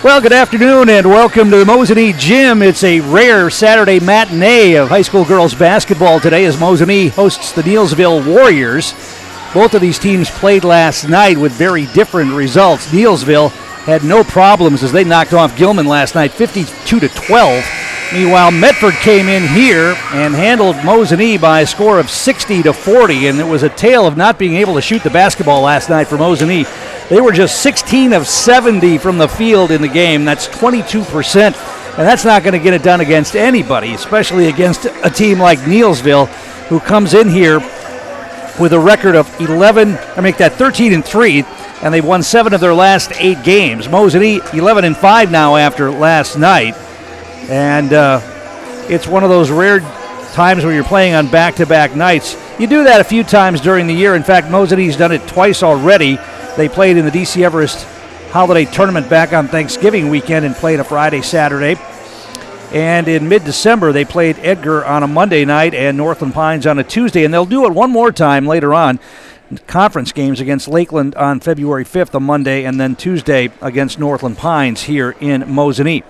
Well, good afternoon and welcome to the Mosinee Gym. It's a rare Saturday matinee of high school girls basketball today as Mosinee hosts the Neillsville Warriors. Both of these teams played last night with very different results. Neillsville had no problems as they knocked off Gilman last night, 52-12. Meanwhile, Medford came in here and handled Mosinee by a score of 60-40, and it was a tale of not being able to shoot the basketball last night for Mosinee. They were just 16 of 70 from the field in the game. That's 22%, and that's not going to get it done against anybody, especially against a team like Neillsville, who comes in here with a record of 13-3, and they've won 7 of their last 8 games. Mosinee 11-5 now after last night, and it's one of those rare times where you're playing on back-to-back nights. You do that a few times during the year. In fact, Mosinee's done it twice already. They played in the D.C. Everest Holiday Tournament back on Thanksgiving weekend and played a Friday, Saturday. And in mid-December, they played Edgar on a Monday night and Northland Pines on a Tuesday. And they'll do it one more time later on. Conference games against Lakeland on February 5th, a Monday, and then Tuesday against Northland Pines here in Mosinee.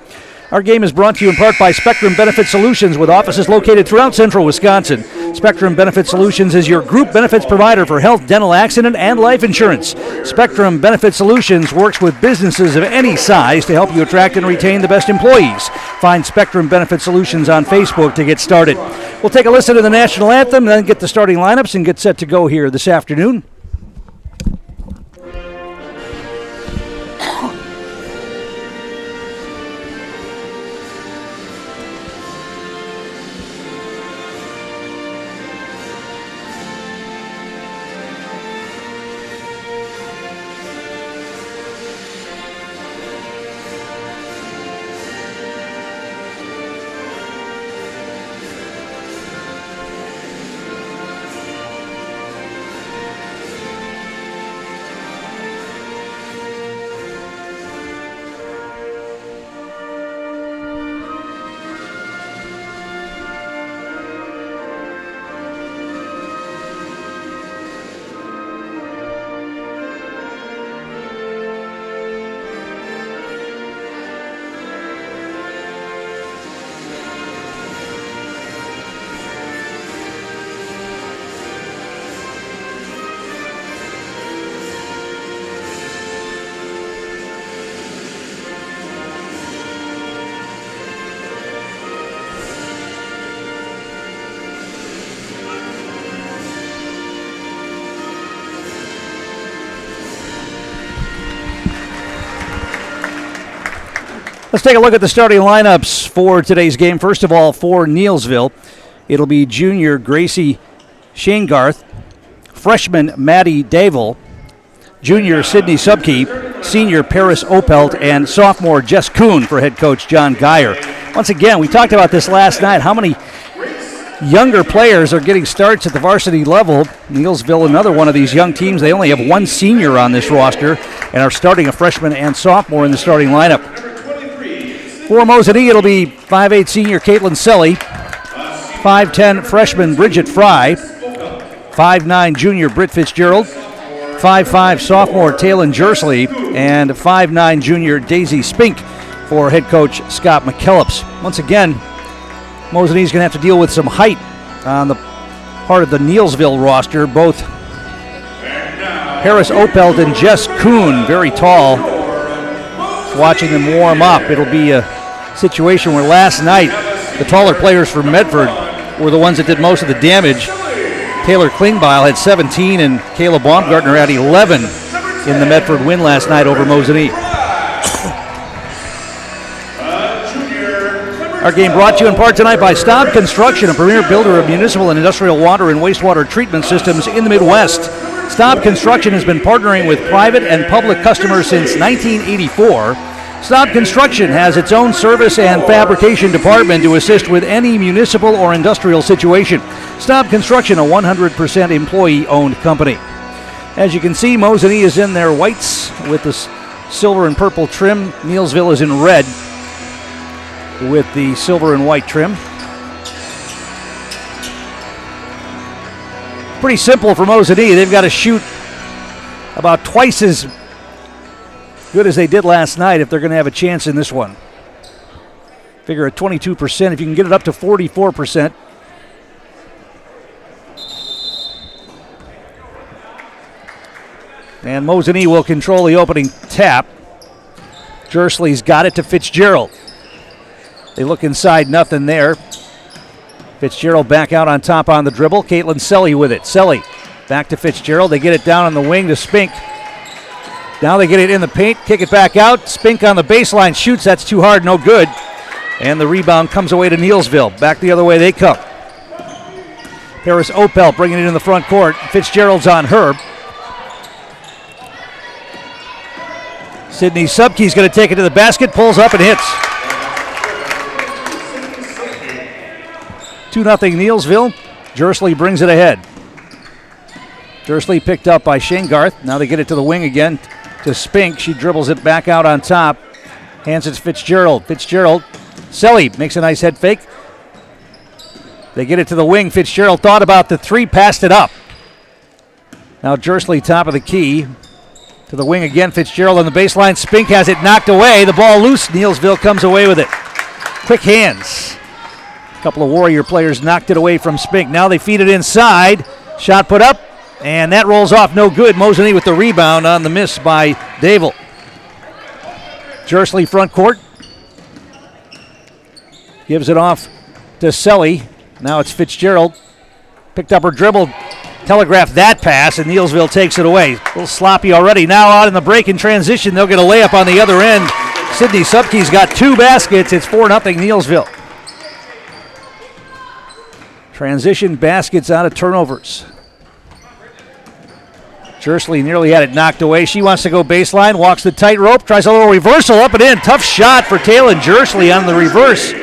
Our game is brought to you in part by Spectrum Benefit Solutions with offices located throughout central Wisconsin. Spectrum Benefit Solutions is your group benefits provider for health, dental, accident, and life insurance. Spectrum Benefit Solutions works with businesses of any size to help you attract and retain the best employees. Find Spectrum Benefit Solutions on Facebook to get started. We'll take a listen to the national anthem, then get the starting lineups and get set to go here this afternoon. Let's take a look at the starting lineups for today's game. First of all, for Neillsville, it'll be junior Gracie Shanegarth, freshman Maddie Davil, junior Sydney Subke, senior Paris Opelt, and sophomore Jess Kuhn for head coach John Geyer. Once again, we talked about this last night, how many younger players are getting starts at the varsity level. Neillsville, another one of these young teams. They only have one senior on this roster and are starting a freshman and sophomore in the starting lineup. For Mosinee, it'll be 5'8 senior Caitlin Selly, 5'10 freshman Bridget Fry, 5'9 junior Britt Fitzgerald, 5'5 sophomore Taylon Jersley, and 5'9 junior Daisy Spink for head coach Scott McKellips. Once again, Mosinee's going to have to deal with some height on the part of the Neillsville roster. Both Paris Opelt and Jess Kuhn, very tall. Watching them warm up, it'll be a situation where last night the taller players for Medford were the ones that did most of the damage. Taylor Klingbeil had 17 and Kayla Baumgartner had 11 in the Medford win last night over Mosinee. Our game brought to you in part tonight by Staub Construction, a premier builder of municipal and industrial water and wastewater treatment systems in the Midwest. Staub Construction has been partnering with private and public customers since 1984. Staub Construction has its own service and fabrication department to assist with any municipal or industrial situation. Staub Construction, a 100% employee-owned company. As you can see, Mosinee is in their whites with the silver and purple trim. Neillsville is in red with the silver and white trim. Pretty simple for Mosinee. They've got to shoot about twice as good as they did last night if they're going to have a chance in this one. Figure at 22%, if you can get it up to 44%. And Mosinee will control the opening tap. Jersley's got it to Fitzgerald. They look inside, nothing there. Fitzgerald back out on top on the dribble. Caitlin Selly with it. Selly back to Fitzgerald. They get it down on the wing to Spink. Now they get it in the paint, kick it back out. Spink on the baseline shoots. That's too hard, no good. And the rebound comes away to Neillsville. Back the other way they come. Paris Opel bringing it in the front court. Fitzgerald's on her. Sydney Subke's going to take it to the basket, pulls up and hits. 2-0 Neillsville. Jersley brings it ahead. Jersley picked up by Shangarth. Now they get it to the wing again to Spink. She dribbles it back out on top. Hands it to Fitzgerald. Fitzgerald. Selly makes a nice head fake. They get it to the wing. Fitzgerald thought about the three, passed it up. Now Jersley top of the key. To the wing again. Fitzgerald on the baseline. Spink has it knocked away. The ball loose. Neillsville comes away with it. Quick hands. A couple of Warrior players knocked it away from Spink. Now they feed it inside. Shot put up. And that rolls off no good. Mosinee with the rebound on the miss by Dable. Jersley front court. Gives it off to Selly. Now it's Fitzgerald. Picked up her dribble. Telegraphed that pass, and Neillsville takes it away. A little sloppy already. Now out in the break in transition. They'll get a layup on the other end. Sydney Subke's got 2 baskets. It's 4-0 Neillsville. Transition baskets out of turnovers. Jersley nearly had it knocked away. She wants to go baseline, walks the tightrope, tries a little reversal, up and in. Tough shot for Taylor Jersley on the reverse.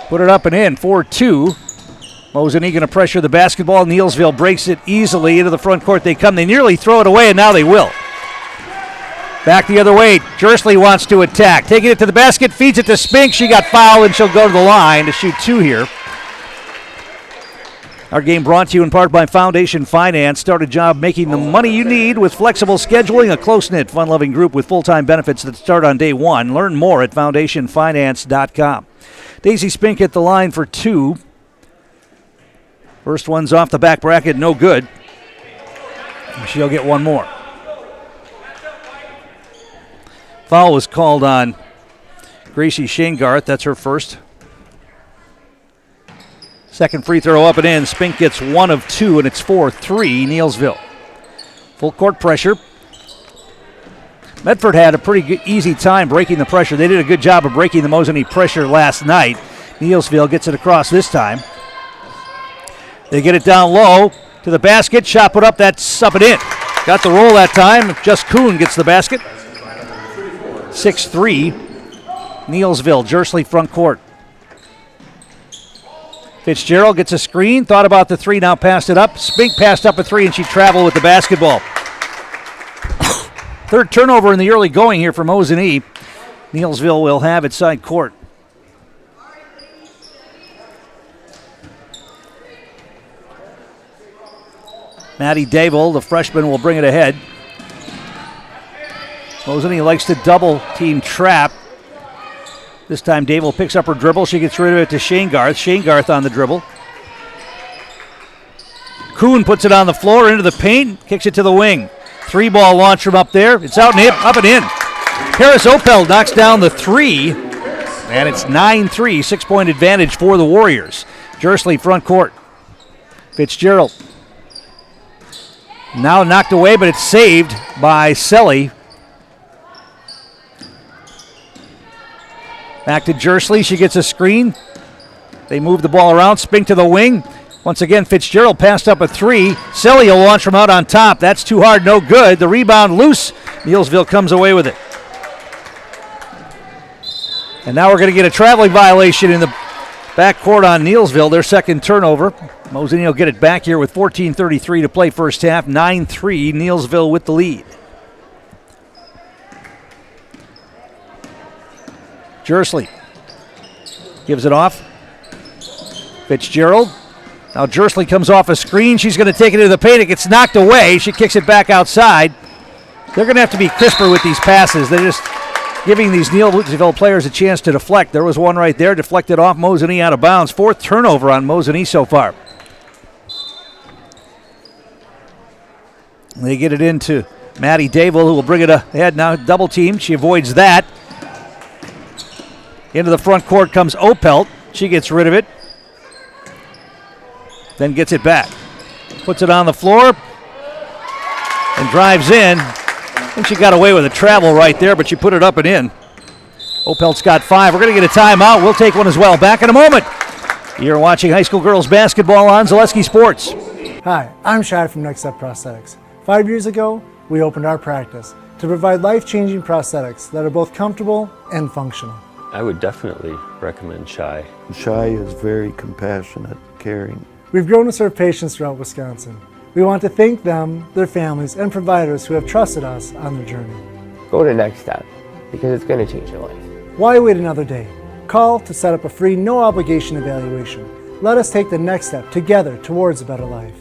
Put it up and in, 4-2. Mosinee going to pressure the basketball. Neillsville breaks it easily into the front court. They come. They nearly throw it away, and now they will. Back the other way. Jersley wants to attack. Taking it to the basket, feeds it to Spink. She got fouled, and she'll go to the line to shoot 2 here. Our game brought to you in part by Foundation Finance. Start a job making the money you need with flexible scheduling, a close-knit, fun-loving group with full-time benefits that start on day 1. Learn more at foundationfinance.com. Daisy Spink at the line for 2. First one's off the back bracket, no good. She'll get one more. Foul was called on Gracie Shangarth. That's her first. Second free throw up and in. Spink gets 1 of 2, and it's 4-3 Neillsville. Full court pressure. Medford had a pretty good, easy time breaking the pressure. They did a good job of breaking the Mosinee pressure last night. Neillsville gets it across this time. They get it down low to the basket. Shot put up. That's up and in. Got the roll that time. Just Kuhn gets the basket. 6-3 Neillsville. Jersley front court. Fitzgerald gets a screen. Thought about the 3. Now passed it up. Spink passed up a 3, and she traveled with the basketball. Third turnover in the early going here for Mosinee. Neillsville will have it side court. Maddie Dable, the freshman, will bring it ahead. Mosinee likes to double team trap. This time Dable picks up her dribble. She gets rid of it to Shangarth. Shangarth on the dribble. Kuhn puts it on the floor into the paint. Kicks it to the wing. 3-ball launch from up there. It's out and up and in. Paris Opel knocks down the 3. And it's 9-3. 6-point advantage for the Warriors. Jersley front court. Fitzgerald. Now knocked away, but it's saved by Selly. Back to Jersley. She gets a screen. They move the ball around. Spink to the wing. Once again, Fitzgerald passed up a 3. Selly will launch from out on top. That's too hard, no good. The rebound loose. Neillsville comes away with it. And now we're going to get a traveling violation in the backcourt on Neillsville, their second turnover. Mosinee will get it back here with 14:33 to play first half. 9-3, Neillsville with the lead. Jersley gives it off. Fitzgerald. Now Jersley comes off a screen. She's going to take it into the paint. It gets knocked away. She kicks it back outside. They're going to have to be crisper with these passes. They're just giving these Neillsville players a chance to deflect. There was one right there, deflected off Mosinee out of bounds. 4th turnover on Mosinee so far. They get it into Maddie Dable, who will bring it ahead now. Double team. She avoids that. Into the front court comes Opelt. She gets rid of it. Then gets it back. Puts it on the floor and drives in. I think she got away with a travel right there, but she put it up and in. Opelt's got 5. We're going to get a timeout. We'll take one as well. Back in a moment. You're watching high school girls basketball on Zaleski Sports. Hi, I'm Shai from Next Step Prosthetics. 5 years ago, we opened our practice to provide life-changing prosthetics that are both comfortable and functional. I would definitely recommend Shai. Shai is very compassionate, caring. We've grown to serve patients throughout Wisconsin. We want to thank them, their families, and providers who have trusted us on their journey. Go to Next Step, because it's going to change your life. Why wait another day? Call to set up a free, no-obligation evaluation. Let us take the next step together towards a better life.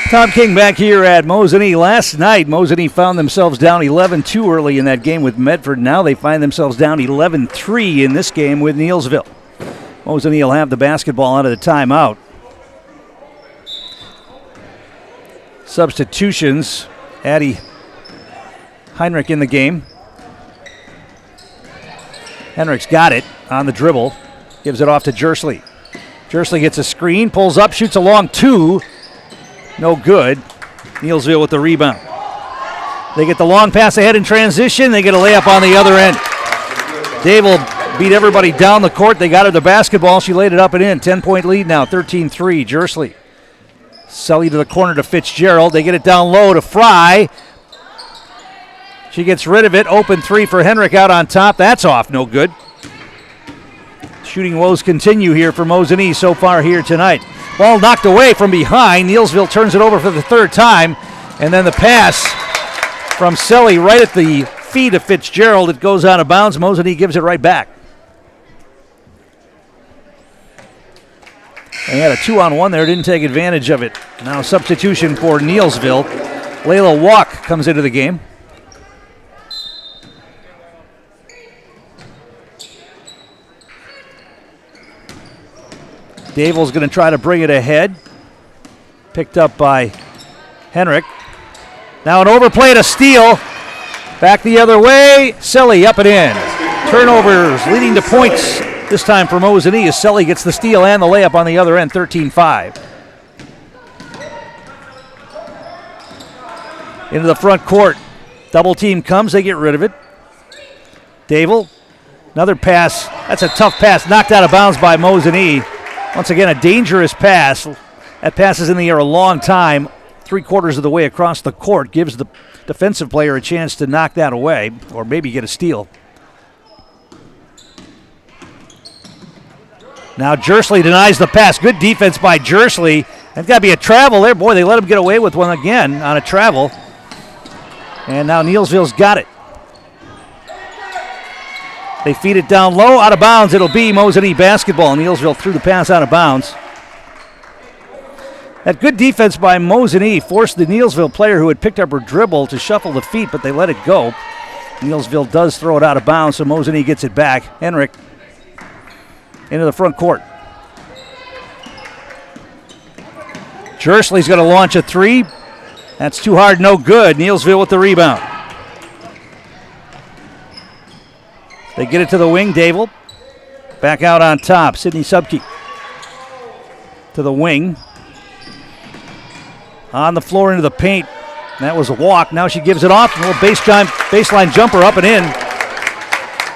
Tom King back here at Mosinee. Last night, Mosinee found themselves down 11-2 early in that game with Medford. Now they find themselves down 11-3 in this game with Neillsville. Mosinee will have the basketball out of the timeout. Substitutions. Addie Heinrich in the game. Henrich's got it on the dribble. Gives it off to Jersley. Jersley gets a screen, pulls up, shoots a long 2. No good. Neillsville with the rebound. They get the long pass ahead in transition. They get a layup on the other end. Dable beat everybody down the court. They got her the basketball. She laid it up and in. 10-point lead now, 13-3. Jersley. Sully to the corner to Fitzgerald. They get it down low to Fry. She gets rid of it. Open 3 for Henrich out on top. That's off. No good. Shooting woes continue here for Mosinee so far here tonight. Ball knocked away from behind. Neillsville turns it over for the 3rd time. And then the pass from Sully right at the feet of Fitzgerald. It goes out of bounds. Mosinee gives it right back. They had a 2-on-1 there. Didn't take advantage of it. Now substitution for Neillsville. Layla Walk comes into the game. Dable's going to try to bring it ahead. Picked up by Henrich. Now an overplay and a steal. Back the other way. Selly up and in. Turnovers leading to points this time for Mosinee as Selly gets the steal and the layup on the other end. 13-5. Into the front court. Double team comes. They get rid of it. Dable. Another pass. That's a tough pass. Knocked out of bounds by Mosinee. Once again, a dangerous pass. That pass is in the air a long time. 3/4 of the way across the court. Gives the defensive player a chance to knock that away or maybe get a steal. Now Jersley denies the pass. Good defense by Jersley. There's got to be a travel there. Boy, they let him get away with one again on a travel. And now Neillsville's got it. They feed it down low, out of bounds. It'll be Mosinee basketball. Neillsville threw the pass out of bounds. That good defense by Mosinee forced the Neillsville player who had picked up her dribble to shuffle the feet, but they let it go. Neillsville does throw it out of bounds, so Mosinee gets it back. Henrich into the front court. Jersley's going to launch a 3. That's too hard, no good. Neillsville with the rebound. They get it to the wing, Dable. Back out on top, Sydney Subke. To the wing. On the floor into the paint. That was a walk. Now she gives it off. A little baseline jumper up and in.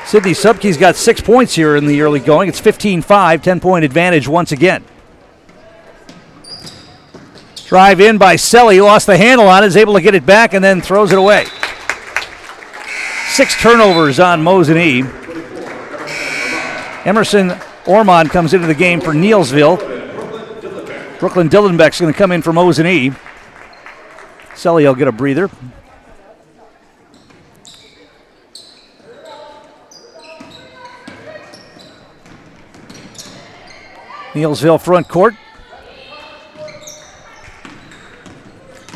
Sydney Subke's got 6 points here in the early going. It's 15-5, 10-point advantage once again. Drive in by Selly. Lost the handle on it. Is able to get it back and then throws it away. 6 turnovers on Mosinee. Emerson Ormond comes into the game for Neillsville. Brooklyn Dillenbeck's going to come in for Mosinee. Selly will get a breather. Neillsville front court.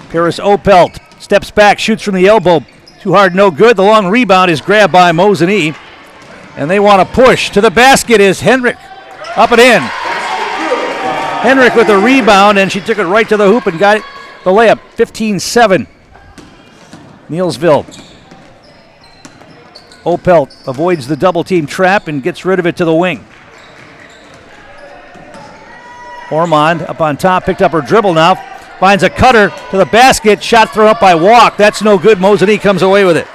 Paris Opelt steps back, shoots from the elbow. Too hard, no good. The long rebound is grabbed by Mosinee. And they want to push. To the basket is Henrik. Up and in. Henrik with the rebound, and she took it right to the hoop and got the layup. 15-7. Neillsville. Opelt avoids the double team trap and gets rid of it to the wing. Ormond up on top, picked up her dribble now. Finds a cutter to the basket. Shot thrown up by Walk. That's no good. Mosinee comes away with it.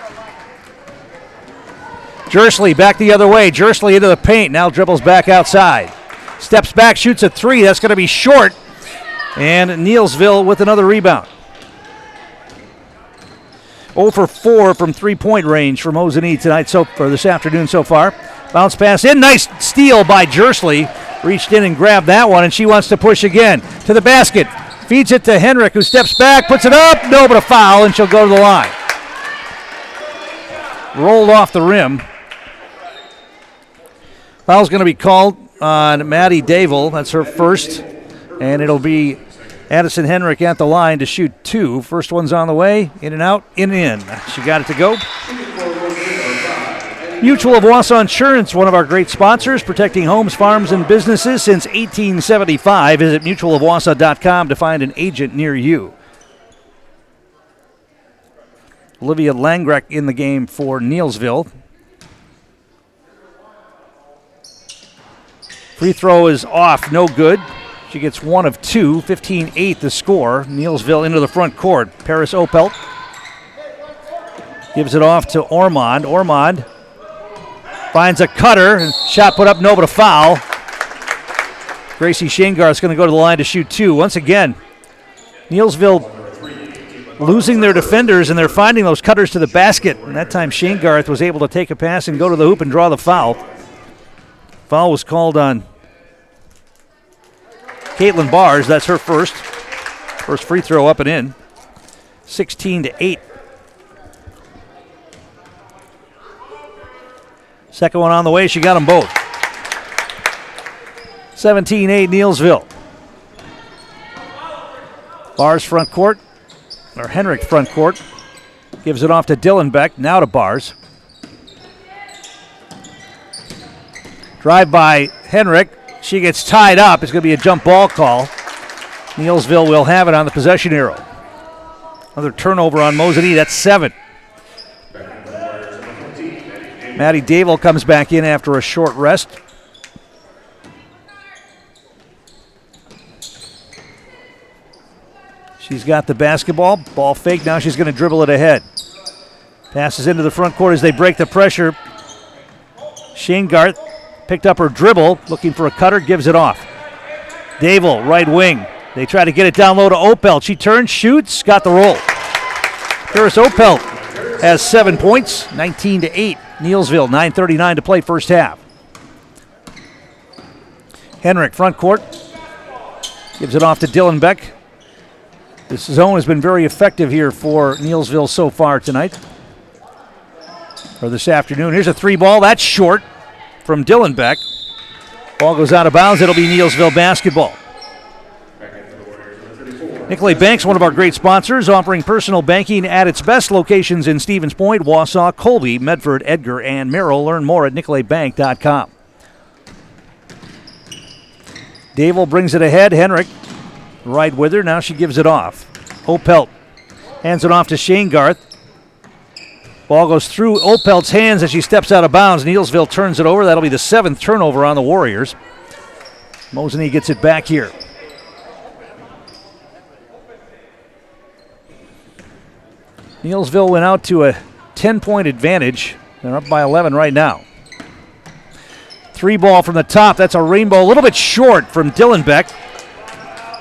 Jersley back the other way. Jersley into the paint. Now dribbles back outside. Steps back, shoots a three. That's going to be short. And Neillsville with another rebound. 0 for 4 from three-point range for Mosinee tonight, or this afternoon so far. Bounce pass in. Nice steal by Jersley. Reached in and grabbed that one, and she wants to push again. To the basket. Feeds it to Henrik, who steps back, puts it up. No, but a foul, and she'll go to the line. Rolled off the rim. Foul's going to be called on Maddie Daivel. That's her first. And it'll be Addison Henrik at the line to shoot two. First one's on the way. In and out, in and in. She got it to go. Mutual of Wausau Insurance, one of our great sponsors, protecting homes, farms, and businesses since 1875. Visit mutualofwausau.com to find an agent near you. Olivia Langrek in the game for Neillsville. Free throw is off, no good. She gets one of two, 15-8 the score. Neillsville into the front court. Paris Opelt gives it off to Ormond. Ormond finds a cutter. Shot put up, no, but a foul. Gracie Shangar is going to go to the line to shoot two. Once again, Neillsville losing their defenders, and they're finding those cutters to the basket. And that time Shangarth was able to take a pass and go to the hoop and draw the foul. Foul was called on Caitlin Bars. That's her first. First free throw up and in. 16-8. Second one on the way. She got them both. 17-8 Neillsville. Bars front court. Or Henrik front court. Gives it off to Dillenbeck. Now to Bars. Drive by Henrik. She gets tied up. It's going to be a jump ball call. Neillsville will have it on the possession arrow. Another turnover on Mosinee. That's 7. Maddie Daivel comes back in after a short rest. She's got the basketball. Ball fake. Now she's going to dribble it ahead. Passes into the front court as they break the pressure. Shangarth picked up her dribble, looking for a cutter, gives it off. Daivel, right wing. They try to get it down low to Opelt. She turns, shoots, got the roll. Paris Opelt has 7 points, 19-8. Neillsville, 9:39 to play first half. Henrik, front court. Gives it off to Dillenbeck. This zone has been very effective here for Neillsville so far tonight. Or this afternoon. Here's a three ball. That's short from Dillenbeck. Ball goes out of bounds. It'll be Neillsville basketball. Nicolay Bank's one of our great sponsors, offering personal banking at its best locations in Stevens Point, Wausau, Colby, Medford, Edgar, and Merrill. Learn more at nicolaybank.com. Daivel brings it ahead. Henrik right with her. Now she gives it off. Opelt hands it off to Shangarth. Ball goes through Opelt's hands as she steps out of bounds. Neillsville turns it over. That'll be the 7th turnover on the Warriors. Mosinee gets it back here. Neillsville went out to a 10-point advantage. They're up by 11 right now. Three ball from the top. That's a rainbow. A little bit short from Dillenbeck.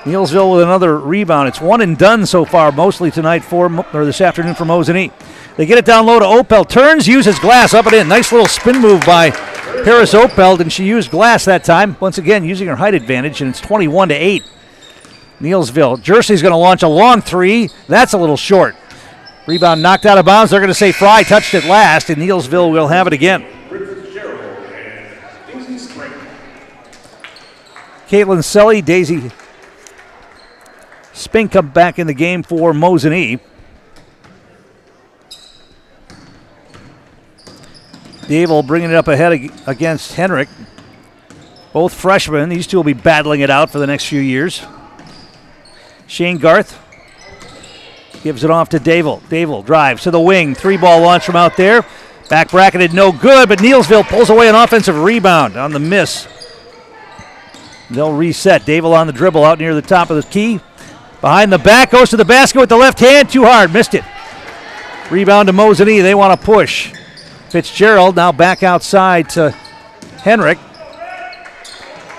Neillsville with another rebound. It's one and done so far, mostly tonight or this afternoon for Mosinee. They get it down low to Opelt. Turns, uses glass, up and in. Nice little spin move by Paris Opelt, and she used glass that time. Once again, using her height advantage, and it's 21-8. Neillsville. Jersey's going to launch a long three. That's a little short. Rebound knocked out of bounds. They're going to say Fry touched it last, and Neillsville will have it again. Caitlin Selly, Daisy Spink come back in the game for Mosinee. Dave bringing it up ahead against Henrik. Both freshmen. These two will be battling it out for the next few years. Shane Garth gives it off to Dave. Dave drives to the wing. 3-ball launch from out there. Back bracketed, no good, but Neillsville pulls away an offensive rebound on the miss. They'll reset. Dave on the dribble out near the top of the key. Behind the back, goes to the basket with the left hand. Too hard, missed it. Rebound to Mosinee. They want to push. Fitzgerald now back outside to Henrik.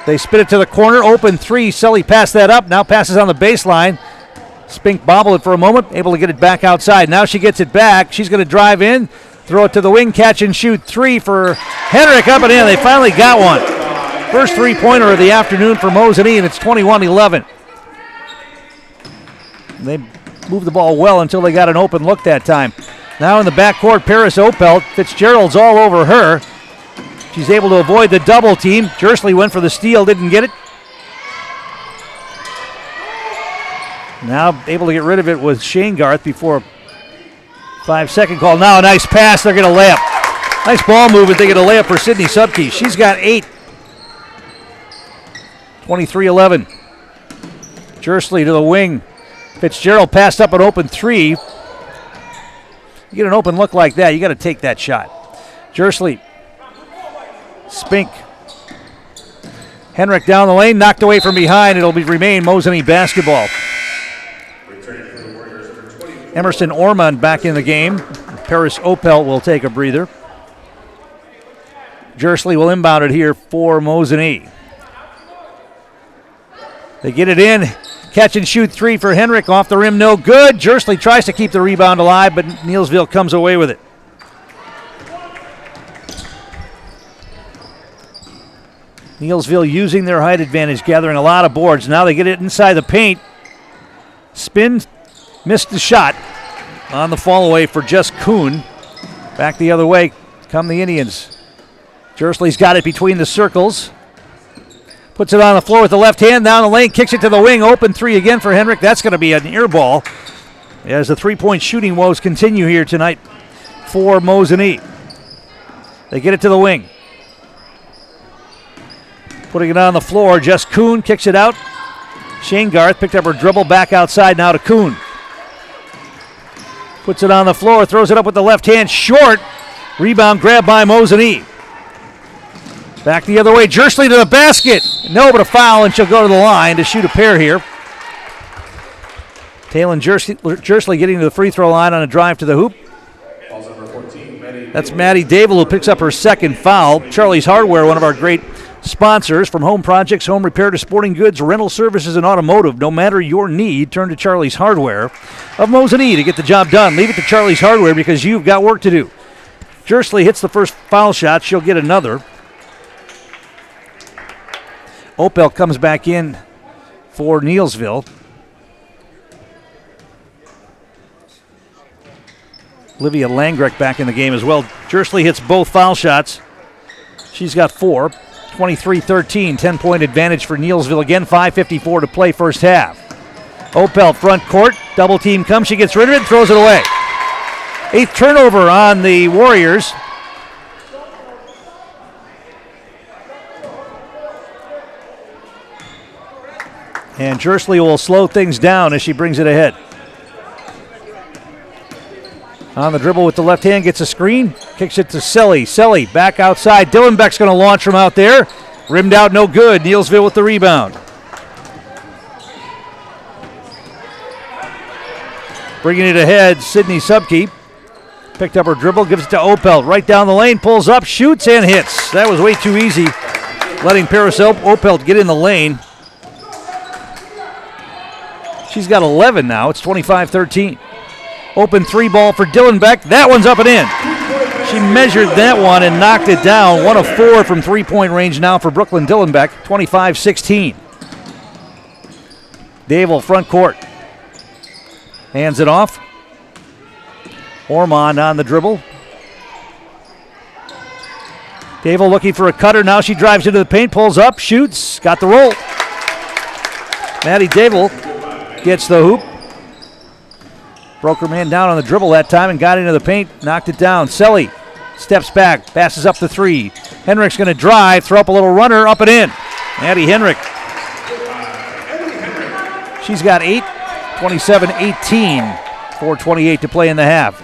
They spit it to the corner. Open three. Sully passed that up. Now passes on the baseline. Spink bobbled it for a moment. Able to get it back outside. Now she gets it back. She's going to drive in. Throw it to the wing. Catch and shoot. 3 for Henrik. Up and in. They finally got one. First three-pointer of the afternoon for Mosinee, and it's 21-11. They moved the ball well until they got an open look that time. Now in the backcourt, Paris Opelt. Fitzgerald's all over her. She's able to avoid the double team. Jersley went for the steal, didn't get it. Now able to get rid of it with Shane Garth before a 5-second call. Now a nice pass. They're going to lay up. Nice ball movement. They get a layup for Sydney Subke. She's got 8. 23-11. Jersley to the wing. Fitzgerald passed up an open 3. You get an open look like that, you got to take that shot. Jersley. Spink. Henrik down the lane, knocked away from behind. It'll remain Mosinee basketball. Emerson Ormond back in the game. Paris Opel will take a breather. Jersley will inbound it here for Mosinee. They get it in. Catch and shoot 3 for Henrik. Off the rim, no good. Jersley tries to keep the rebound alive, but Neillsville comes away with it. Neillsville using their height advantage, gathering a lot of boards. Now they get it inside the paint. Spin, missed the shot on the fall away for Jess Kuhn. Back the other way come the Indians. Jersley's got it between the circles. Puts it on the floor with the left hand, down the lane, kicks it to the wing. Open 3 again for Henrik. That's going to be an ear ball as the three-point shooting woes continue here tonight for Mosinee. They get it to the wing. Putting it on the floor, Jess Kuhn kicks it out. Shane Garth picked up her dribble, back outside now to Kuhn. Puts it on the floor, throws it up with the left hand, short. Rebound grab by Mosinee. Back the other way, Jersley to the basket. No, but a foul, and she'll go to the line to shoot a pair here. Taylon Jersley getting to the free throw line on a drive to the hoop. That's Maddie Dable who picks up her second foul. Charlie's Hardware, one of our great sponsors. From home projects, home repair to sporting goods, rental services, and automotive. No matter your need, turn to Charlie's Hardware of Mosinee to get the job done. Leave it to Charlie's Hardware because you've got work to do. Jersley hits the first foul shot. She'll get another. Opel comes back in for Neillsville. Olivia Langreck back in the game as well. Jersley hits both foul shots. She's got 4. 23-13, 10-point advantage for Neillsville again. 5:54 to play first half. Opel front court, double team comes. She gets rid of it, throws it away. 8th turnover on the Warriors. And Jersley will slow things down as she brings it ahead. On the dribble with the left hand, gets a screen, kicks it to Selly. Selly back outside. Dylan Beck's going to launch from out there. Rimmed out, no good. Neillsville with the rebound. Bringing it ahead, Sydney Subke. Picked up her dribble, gives it to Opelt. Right down the lane, pulls up, shoots, and hits. That was way too easy. Letting Paris Opelt get in the lane. She's got 11 now. It's 25-13. Open 3 ball for Dylan Beck. That one's up and in. She measured that one and knocked it down. 1 of 4 from three-point range now for Brooklyn Dylan Beck. 25-16. Dable front court. Hands it off. Ormond on the dribble. Dable looking for a cutter. Now she drives into the paint, pulls up, shoots, got the roll. Maddie Dable gets the hoop. Broke her man down on the dribble that time and got into the paint, knocked it down. Selly steps back, passes up the three. Henrich's going to drive, throw up a little runner, up and in. Addie Henrich. She's got 8, 27-18, 4:28 to play in the half.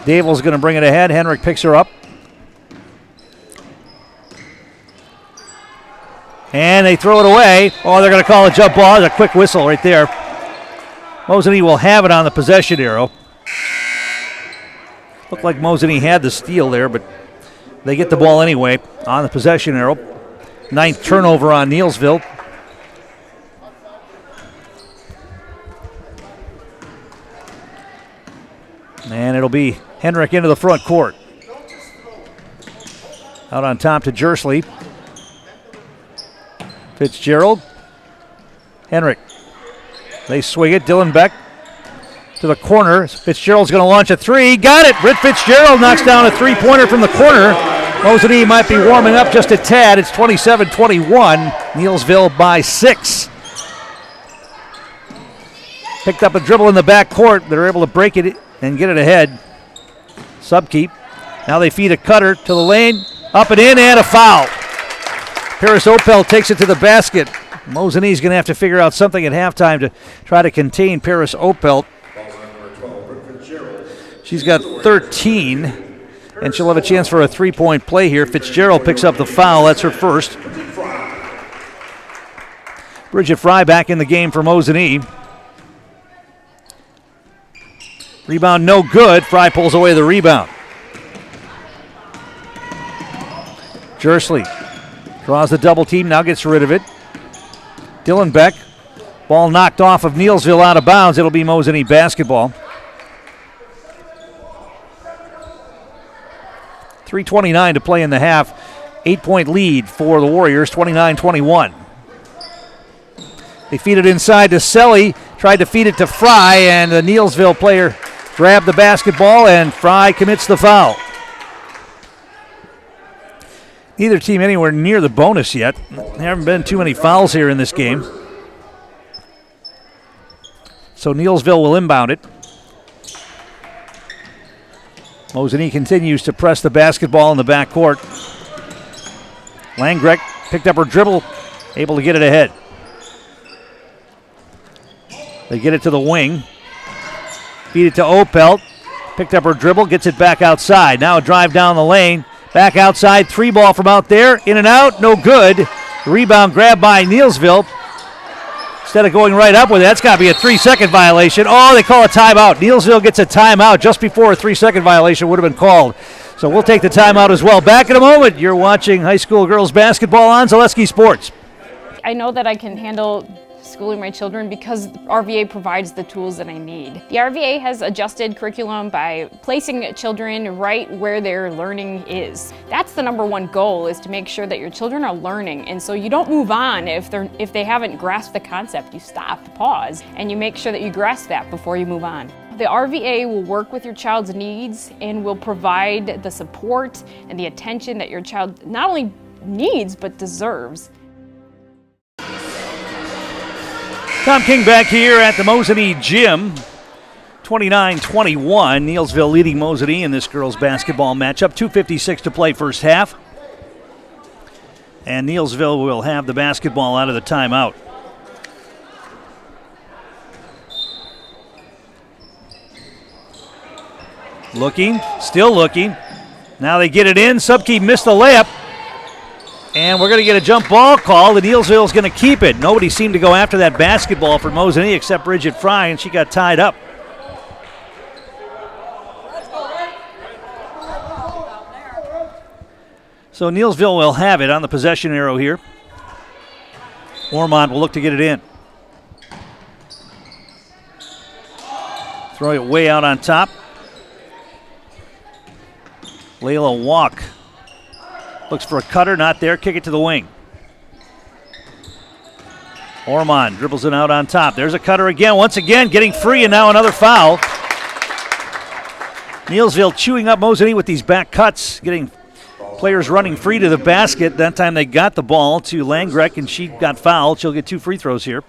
Davel's going to bring it ahead. Henrich picks her up. And they throw it away. Oh, they're going to call a jump ball. There's a quick whistle right there. Mosinee will have it on the possession arrow. Looked like Mosinee had the steal there, but they get the ball anyway on the possession arrow. 9th turnover on Neillsville. And it'll be Henrich into the front court. Out on top to Jersley. Fitzgerald. Henrich. They swing it. Dylan Beck to the corner. Fitzgerald's going to launch a three. Got it. Britt Fitzgerald knocks down a three-pointer from the corner. Mosinee might be warming up just a tad. It's 27-21. Neillsville by 6. Picked up a dribble in the back court. They're able to break it and get it ahead. Subkeep. Now they feed a cutter to the lane. Up and in, and a foul. Paris Opel takes it to the basket. Mosinee's going to have to figure out something at halftime to try to contain Paris Opel. She's got 13, and she'll have a chance for a three-point play here. Fitzgerald picks up the foul. That's her first. Bridget Fry back in the game for Mosinee. Rebound no good. Fry pulls away the rebound. Jersley draws the double team, now gets rid of it. Dylan Beck, ball knocked off of Neillsville out of bounds. It'll be Mosinee basketball. 3:29 to play in the half. 8-point lead for the Warriors, 29-21. They feed it inside to Selly, tried to feed it to Fry, and the Neillsville player grabbed the basketball, and Fry commits the foul. Neither team anywhere near the bonus yet. There haven't been too many fouls here in this game. So Neillsville will inbound it. Mosinee continues to press the basketball in the backcourt. Langreck picked up her dribble, able to get it ahead. They get it to the wing. Feed it to Opelt. Picked up her dribble, gets it back outside. Now a drive down the lane. Back outside, three ball from out there. In and out, no good. Rebound grabbed by Neillsville. Instead of going right up with it, that's got to be a 3-second violation. Oh, they call a timeout. Neillsville gets a timeout just before a 3-second violation would have been called. So we'll take the timeout as well. Back in a moment. You're watching high school girls basketball on Zaleski Sports. I know that I can handle schooling my children because RVA provides the tools that I need. The RVA has adjusted curriculum by placing children right where their learning is. That's the number one goal, is to make sure that your children are learning, and so you don't move on if they haven't grasped the concept. You stop, pause, and you make sure that you grasp that before you move on. The RVA will work with your child's needs and will provide the support and the attention that your child not only needs but deserves. Tom King back here at the Mosinee gym. 29-21. Neillsville leading Mosinee in this girls basketball matchup. 2:56 to play first half. And Neillsville will have the basketball out of the timeout. Looking, still looking. Now they get it in. Subkey missed the layup. And we're going to get a jump ball call. The Neillsville's going to keep it. Nobody seemed to go after that basketball for Mosinee except Bridget Fry, and she got tied up. So Neillsville will have it on the possession arrow here. Ormond will look to get it in. Throw it way out on top. Layla Walk looks for a cutter, not there. Kick it to the wing. Ormond dribbles it out on top. There's a cutter again. Once again, getting free, and now another foul. Neillsville chewing up Mosinee with these back cuts, getting players running free to the basket. That time they got the ball to Langreck, and she got fouled. She'll get 2 free throws here.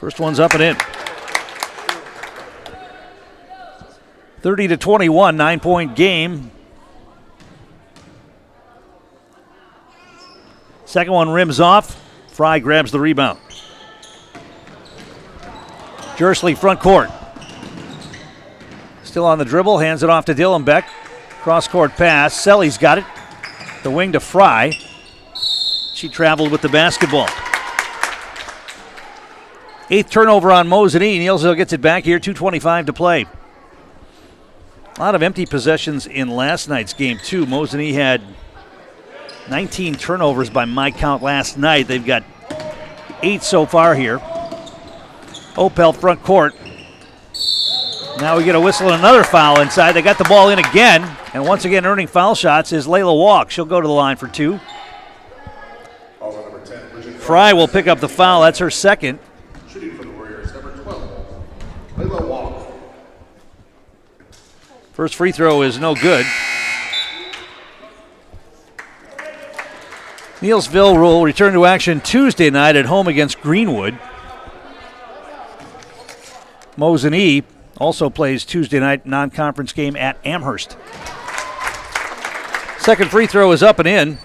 First one's up and in. 30-21, 9-point game. Second one rims off. Fry grabs the rebound. Jersley front court. Still on the dribble, hands it off to Dillenbeck. Cross-court pass. Selly's got it. The wing to Fry. She traveled with the basketball. 8th turnover on Mosinee. Neillsville gets it back here, 2:25 to play. A lot of empty possessions in last night's game, too. Mosinee had 19 turnovers by my count last night. They've got 8 so far here. Opel front court. Now we get a whistle and another foul inside. They got the ball in again, and once again earning foul shots is Layla Walk. She'll go to the line for 2. Fry will pick up the foul. That's her second. Shooting for the Warriors, number 12, Layla Walk. First free throw is no good. Neillsville will return to action Tuesday night at home against Greenwood. Mosinee also plays Tuesday night non-conference game at Amherst. Second free throw is up and in.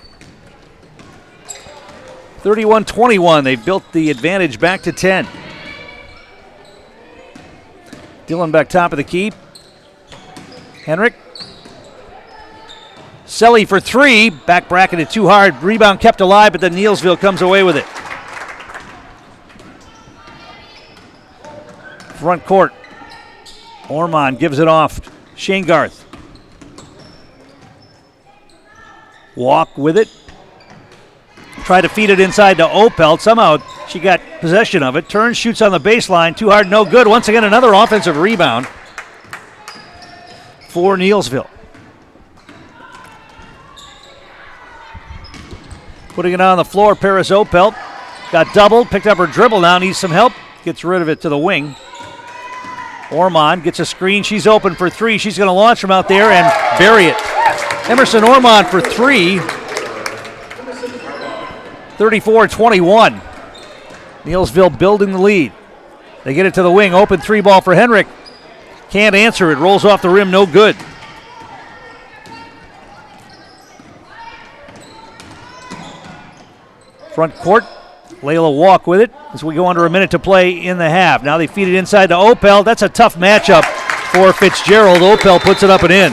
31-21. They've built the advantage back to 10. Dillenbeck top of the key. Henrik. Selly for 3. Back bracketed too hard. Rebound kept alive, but then Neillsville comes away with it. Front court. Ormond gives it off. Shane Garth. Walk with it. Try to feed it inside to Opel. Somehow she got possession of it. Turns, shoots on the baseline. Too hard, no good. Once again, another offensive rebound for Neillsville. Putting it on the floor, Paris Opel. Got doubled, picked up her dribble now, needs some help. Gets rid of it to the wing. Ormond gets a screen. She's open for 3. She's going to launch from out there and bury it. Emerson Ormond for 3. 34-21. Neillsville building the lead. They get it to the wing. Open 3 ball for Henrik. Can't answer it. Rolls off the rim. No good. Front court. Layla Walk with it as we go under a minute to play in the half. Now they feed it inside to Opel. That's a tough matchup for Fitzgerald. Opel puts it up and in.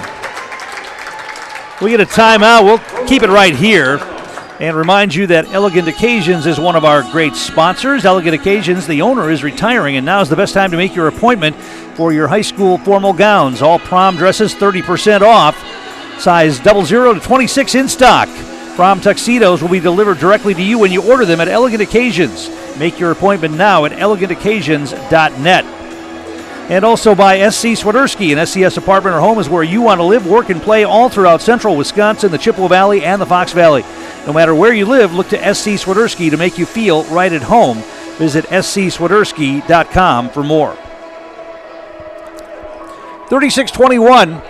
We get a timeout. We'll keep it right here and remind you that Elegant Occasions is one of our great sponsors. Elegant Occasions, the owner is retiring, and now is the best time to make your appointment for your high school formal gowns. All prom dresses 30% off. Size 00 to 26 in stock. Prom tuxedos will be delivered directly to you when you order them at Elegant Occasions. Make your appointment now at elegantoccasions.net. And also by SC Swiderski. An SCS apartment or home is where you want to live, work, and play all throughout central Wisconsin, the Chippewa Valley, and the Fox Valley. No matter where you live, look to SC Swiderski to make you feel right at home. Visit scswiderski.com for more. 36-21.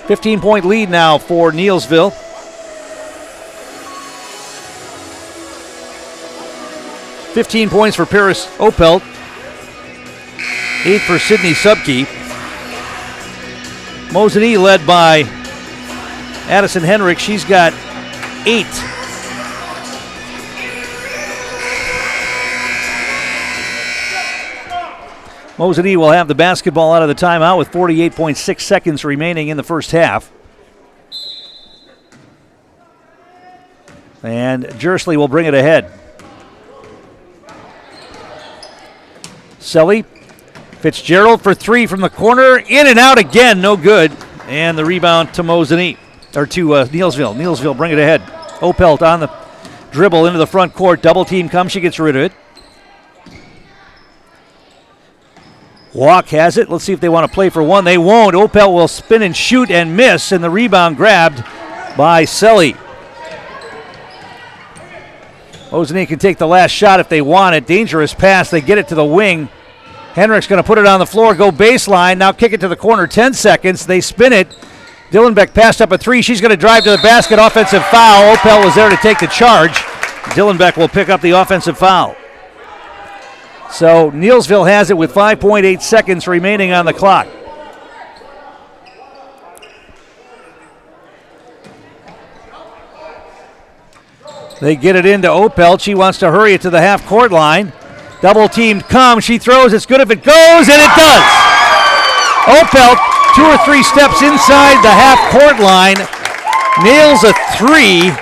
15-point lead now for Neillsville. $15 points for Paris Opel. 8 for Sydney Subke. Mosinee led by Addison Henrik. She's got 8. Mosinee will have the basketball out of the timeout with 48.6 seconds remaining in the first half. And Jersley will bring it ahead. Selly. Fitzgerald for 3 from the corner. In and out again, no good. And the rebound to Mosinee, or to Neillsville. Neillsville bring it ahead. Opelt on the dribble into the front court. Double team comes, she gets rid of it. Walk has it. Let's see if they want to play for one. They won't. Opel will spin and shoot and miss, and the rebound grabbed by Selly. Mosinee can take the last shot if they want it. Dangerous pass. They get it to the wing. Henrik's going to put it on the floor, go baseline, now kick it to the corner, 10 seconds. They spin it. Dillenbeck passed up a 3. She's going to drive to the basket, offensive foul. Opel was there to take the charge. Dillenbeck will pick up the offensive foul. So Neillsville has it with 5.8 seconds remaining on the clock. They get it into Opelt. She wants to hurry it to the half-court line. Double teamed comes. She throws. It's good if it goes, and it does. Opelt, 2 or 3 steps inside the half-court line, nails a 3,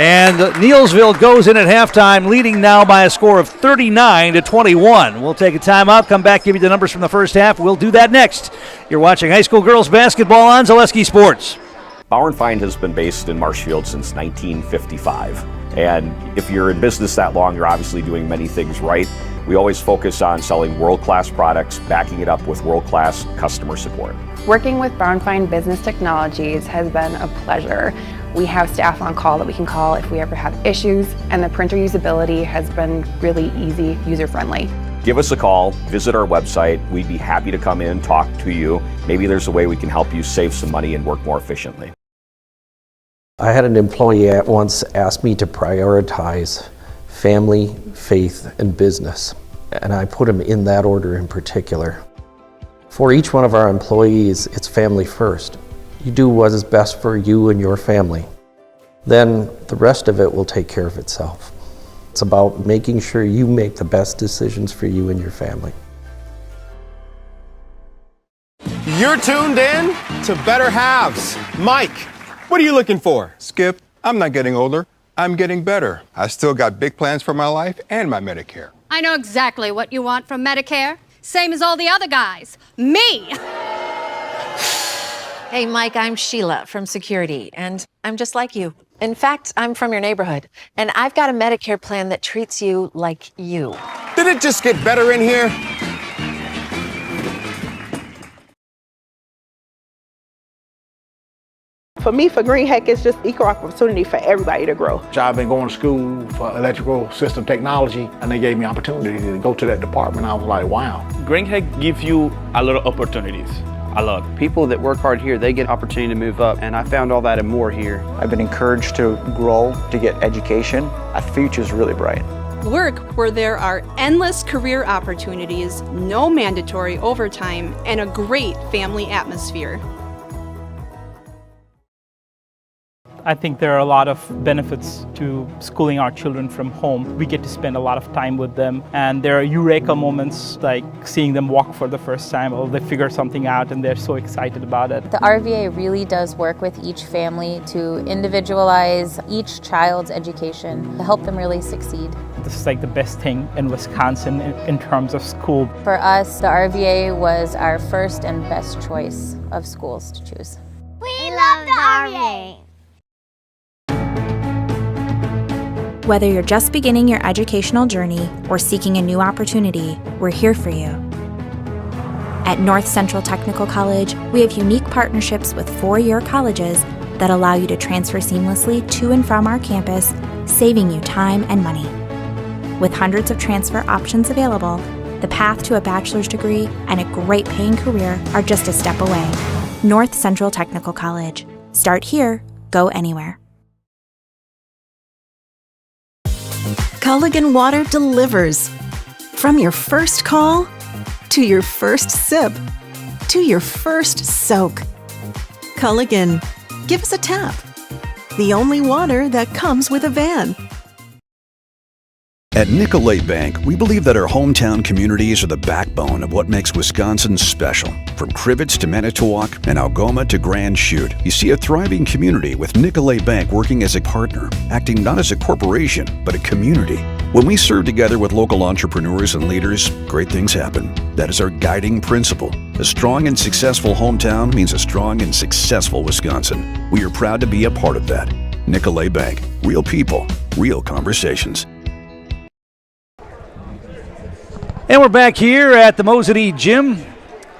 and Neillsville goes in at halftime, leading now by a score of 39-21. We'll take a timeout, come back, give you the numbers from the first half. We'll do that next. You're watching high school girls basketball on Zaleski Sports. Bauer & Feind has been based in Marshfield since 1955. And if you're in business that long, you're obviously doing many things right. We always focus on selling world-class products, backing it up with world-class customer support. Working with Bauer & Feind Business Technologies has been a pleasure. We have staff on call that we can call if we ever have issues, and the printer usability has been really easy, user-friendly. Give us a call, visit our website. We'd be happy to come in, talk to you. Maybe there's a way we can help you save some money and work more efficiently. I had an employee at once ask me to prioritize family, faith, and business, and I put them in that order in particular. For each one of our employees, it's family first. You do what is best for you and your family. Then the rest of it will take care of itself. It's about making sure you make the best decisions for you and your family. You're tuned in to Better Halves. Mike, what are you looking for? Skip, I'm not getting older. I'm getting better. I still got big plans for my life and my Medicare. I know exactly what you want from Medicare. Same as all the other guys. Me! Hey, Mike, I'm Sheila from Security, and I'm just like you. In fact, I'm from your neighborhood, and I've got a Medicare plan that treats you like you. Did it just get better in here? For me, for Green Heck, it's just equal opportunity for everybody to grow. I've been going to school for electrical system technology, and they gave me opportunity to go to that department. I was like, wow. Green Heck gives you a lot of opportunities. A lot. People that work hard here, they get opportunity to move up, and I found all that and more here. I've been encouraged to grow, to get education. Our future's really bright. Work where there are endless career opportunities, no mandatory overtime, and a great family atmosphere. I think there are a lot of benefits to schooling our children from home. We get to spend a lot of time with them, and there are eureka moments like seeing them walk for the first time, or they figure something out and they're so excited about it. The RVA really does work with each family to individualize each child's education to help them really succeed. This is like the best thing in Wisconsin in terms of school. For us, the RVA was our first and best choice of schools to choose. We love the RVA! Whether you're just beginning your educational journey or seeking a new opportunity, we're here for you. At North Central Technical College, we have unique partnerships with 4-year colleges that allow you to transfer seamlessly to and from our campus, saving you time and money. With hundreds of transfer options available, the path to a bachelor's degree and a great paying career are just a step away. North Central Technical College. Start here, go anywhere. Culligan Water delivers. From your first call, to your first sip, to your first soak. Culligan, give us a tap. The only water that comes with a van. At Nicolay Bank, we believe that our hometown communities are the backbone of what makes Wisconsin special. From Crivets to Manitowoc and Algoma to Grand Chute, you see a thriving community with Nicolay Bank working as a partner, acting not as a corporation, but a community. When we serve together with local entrepreneurs and leaders, great things happen. That is our guiding principle. A strong and successful hometown means a strong and successful Wisconsin. We are proud to be a part of that. Nicolay Bank. Real people, real conversations. And we're back here at the Mosinee Gym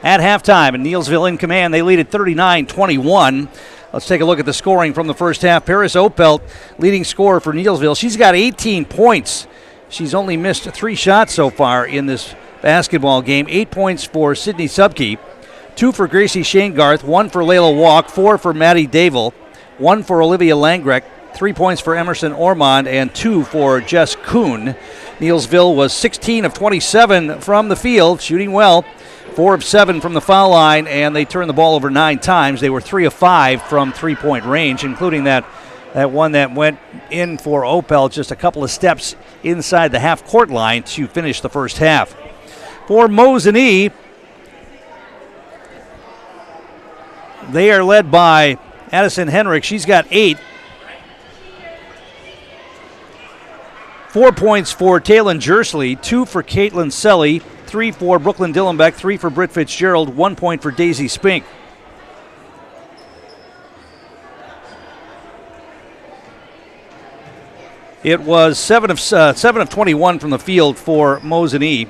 at halftime, and Neillsville in command. They lead at 39-21. Let's take a look at the scoring from the first half. Paris Opelt, leading scorer for Neillsville. She's got 18 points. She's only missed 3 shots so far in this basketball game. 8 points for Sydney Subke, 2 for Gracie Shanegarth, 1 for Layla Walk, 4 for Maddie Dable, 1 for Olivia Langreck, 3 points for Emerson Ormond, and 2 for Jess Kuhn. Neillsville was 16 of 27 from the field, shooting well. 4 of 7 from the foul line, and they turned the ball over 9 times. They were 3 of 5 from three-point range, including that one that went in for Opel just a couple of steps inside the half-court line to finish the first half. For Mosinee, they are led by Addison Henrik. She's got 8. 4 points for Taylon Jersley, 2 for Caitlin Selly, 3 for Brooklyn Dillenbeck, 3 for Britt Fitzgerald, 1 point for Daisy Spink. It was 7 of 21 from the field for Mosinee,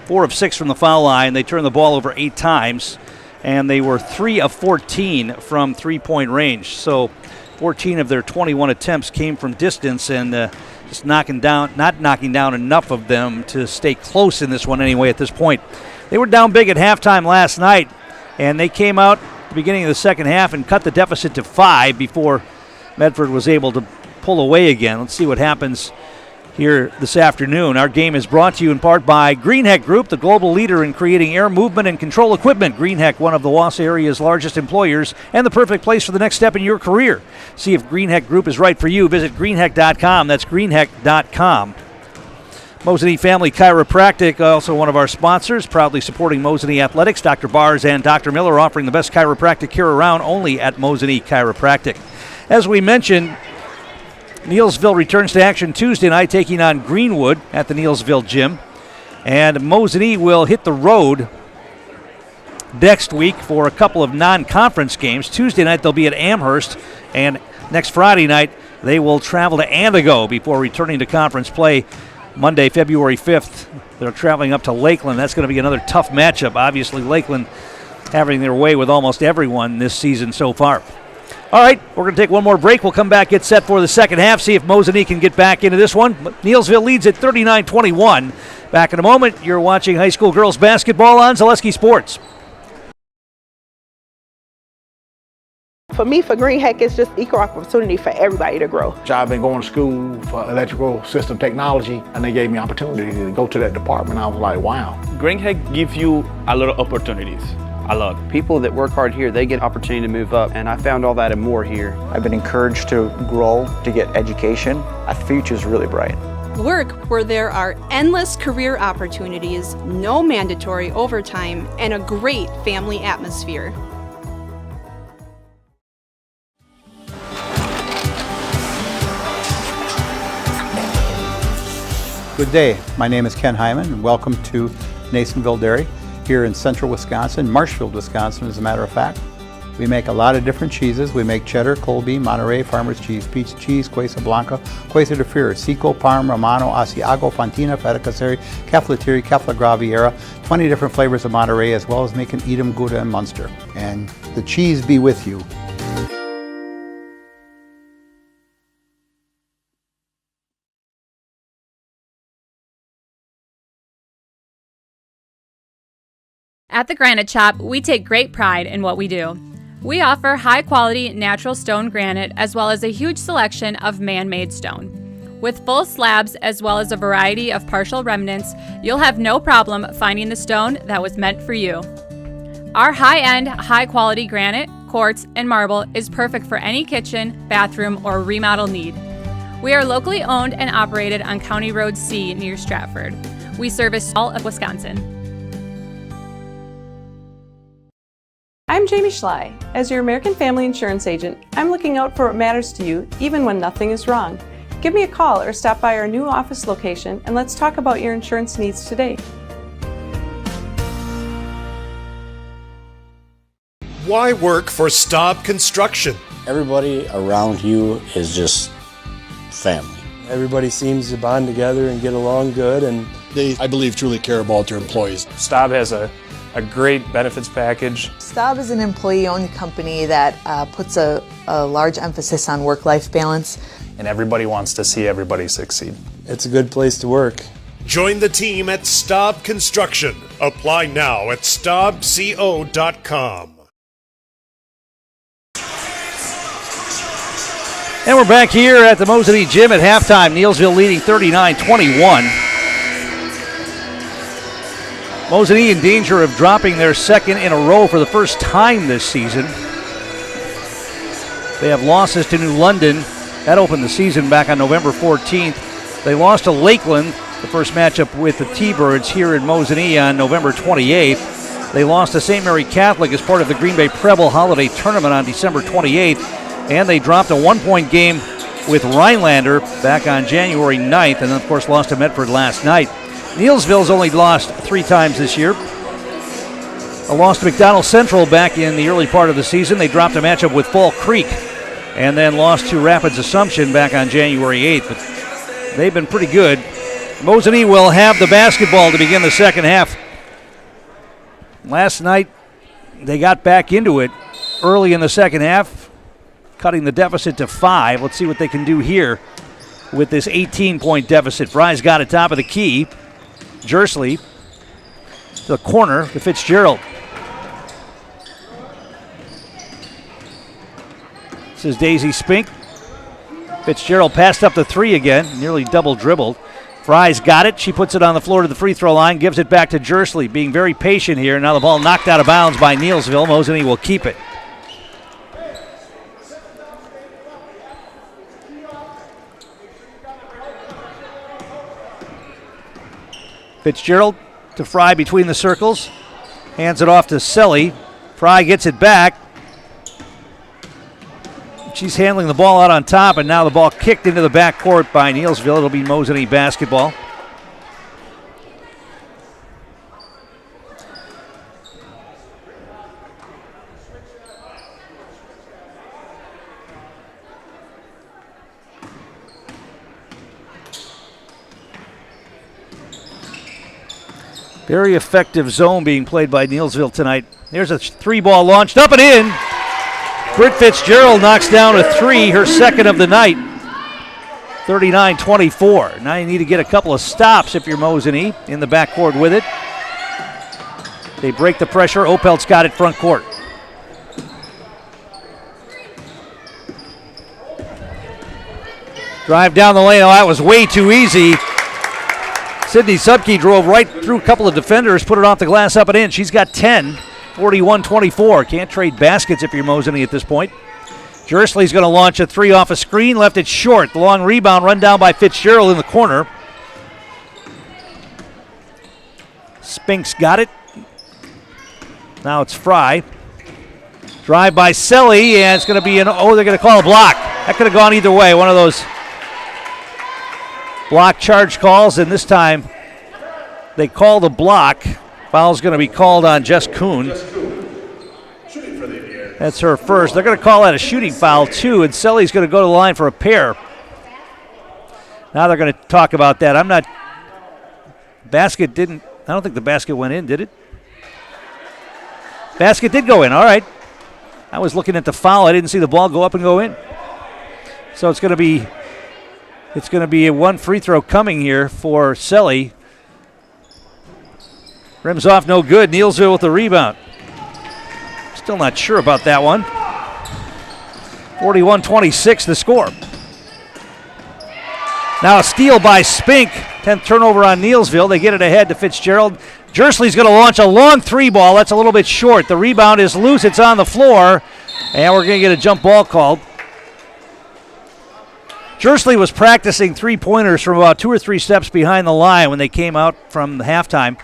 4 of 6 from the foul line. They turned the ball over 8 times, and they were 3 of 14 from three-point range. So 14 of their 21 attempts came from distance, and just not knocking down enough of them to stay close in this one anyway at this point. They were down big at halftime last night, and they came out at the beginning of the second half and cut the deficit to 5 before Medford was able to pull away again. Let's see what happens here this afternoon. Our game is brought to you in part by Greenheck Group, the global leader in creating air movement and control equipment. Greenheck, one of the Wausau area's largest employers and the perfect place for the next step in your career. See if Greenheck Group is right for you. Visit greenheck.com. That's greenheck.com. Mosinee Family Chiropractic, also one of our sponsors, proudly supporting Mosinee Athletics. Dr. Bars and Dr. Miller offering the best chiropractic care around, only at Mosinee Chiropractic. As we mentioned, Neillsville returns to action Tuesday night, taking on Greenwood at the Neillsville gym. And Mosinee will hit the road next week for a couple of non-conference games. Tuesday night they'll be at Amherst, and next Friday night they will travel to Antigo before returning to conference play Monday, February 5th. They're traveling up to Lakeland. That's going to be another tough matchup. Obviously, Lakeland having their way with almost everyone this season so far. All right, we're going to take one more break. We'll come back, get set for the second half, see if Mosinee can get back into this one. Neillsville leads at 39-21. Back in a moment. You're watching high school girls basketball on Zaleski Sports. For me, for Greenheck, it's just equal opportunity for everybody to grow. I've been going to school for electrical system technology, and they gave me opportunity to go to that department. I was like, wow. Greenheck gives you a lot of opportunities. A lot. People that work hard here, they get opportunity to move up, and I found all that and more here. I've been encouraged to grow, to get education. Our future's really bright. Work where there are endless career opportunities, no mandatory overtime, and a great family atmosphere. Good day. My name is Ken Hyman, and welcome to Neillsville Dairy here in central Wisconsin, Marshfield, Wisconsin, as a matter of fact. We make a lot of different cheeses. We make cheddar, Colby, Monterey, Farmer's Cheese, Peach Cheese, Quesa Blanca, Quesa de Fear, Seco, Parm, Romano, Asiago, Fontina, Feta Caseri, Caflateri, Cafla Graviera, 20 different flavors of Monterey, as well as making Edam, Gouda, and Munster. And the cheese be with you. At the Granite Shop, we take great pride in what we do. We offer high-quality natural stone granite as well as a huge selection of man-made stone. With full slabs as well as a variety of partial remnants, you'll have no problem finding the stone that was meant for you. Our high-end, high-quality granite, quartz, and marble is perfect for any kitchen, bathroom, or remodel need. We are locally owned and operated on County Road C near Stratford. We service all of Wisconsin. I'm Jamie Schley. As your American Family Insurance agent, I'm looking out for what matters to you, even when nothing is wrong. Give me a call or stop by our new office location and let's talk about your insurance needs today. Why work for Staub Construction? Everybody around you is just family. Everybody seems to bond together and get along good, and they, I believe, truly care about their employees. Staub has a great benefits package. Staub is an employee-owned company that puts a large emphasis on work-life balance. And everybody wants to see everybody succeed. It's a good place to work. Join the team at Staub Construction. Apply now at staubco.com. And we're back here at the Mosinee Gym at halftime. Neillsville leading 39-21. Mosinee in danger of dropping their second in a row for the first time this season. They have losses to New London. That opened the season back on November 14th. They lost to Lakeland, the first matchup with the T-Birds here in Mosinee on November 28th. They lost to St. Mary Catholic as part of the Green Bay Preble Holiday Tournament on December 28th. And they dropped a 1-point game with Rhinelander back on January 9th, and then, of course, lost to Medford last night. Neillsville's only lost 3 times this year. A loss to McDonald Central back in the early part of the season. They dropped a matchup with Fall Creek and then lost to Rapids Assumption back on January 8th. But they've been pretty good. Mosinee will have the basketball to begin the second half. Last night, they got back into it early in the second half, cutting the deficit to 5. Let's see what they can do here with this 18-point deficit. Fry's got it top of the key. Jersley to the corner to Fitzgerald. This is Daisy Spink. Fitzgerald passed up the 3 again, nearly double dribbled. Fry's got it. She puts it on the floor to the free throw line, gives it back to Jersley, being very patient here. Now the ball knocked out of bounds by Neillsville. Mosinee will keep it. Fitzgerald to Fry between the circles. Hands it off to Selly. Fry gets it back. She's handling the ball out on top, and now the ball kicked into the backcourt by Neillsville. It'll be Mosinee basketball. Very effective zone being played by Neillsville tonight. There's a 3-ball launched up and in. Britt Fitzgerald knocks down a 3, her second of the night. 39-24. Now you need to get a couple of stops if you're Mosinee in the backcourt with it. They break the pressure. Opelt's got it front court. Drive down the lane. Oh, that was way too easy. Sydney Subke drove right through a couple of defenders, put it off the glass up and in. She's got 10, 41-24. Can't trade baskets if you're Mosinee at this point. Jersley's going to launch a 3 off a screen, left it short. The long rebound run down by Fitzgerald in the corner. Spink's got it. Now it's Fry. Drive by Selly, and it's going to be they're going to call a block. That could have gone either way. One of those block charge calls, and this time they call the block. Foul's going to be called on Jess Kuhn. That's her first. They're going to call that a shooting foul, too, and Selly's going to go to the line for a pair. Now they're going to talk about that. I don't think the basket went in, did it? Basket did go in, all right. I was looking at the foul. I didn't see the ball go up and go in. So it's going to be a 1 free throw coming here for Selly. Rims off, no good. Neillsville with the rebound. Still not sure about that one. 41-26 the score. Now a steal by Spink. 10th turnover on Neillsville. They get it ahead to Fitzgerald. Jersley's going to launch a long 3-ball. That's a little bit short. The rebound is loose. It's on the floor. And we're going to get a jump ball called. Jersley was practicing 3-pointers from about 2 or 3 steps behind the line when they came out from the halftime.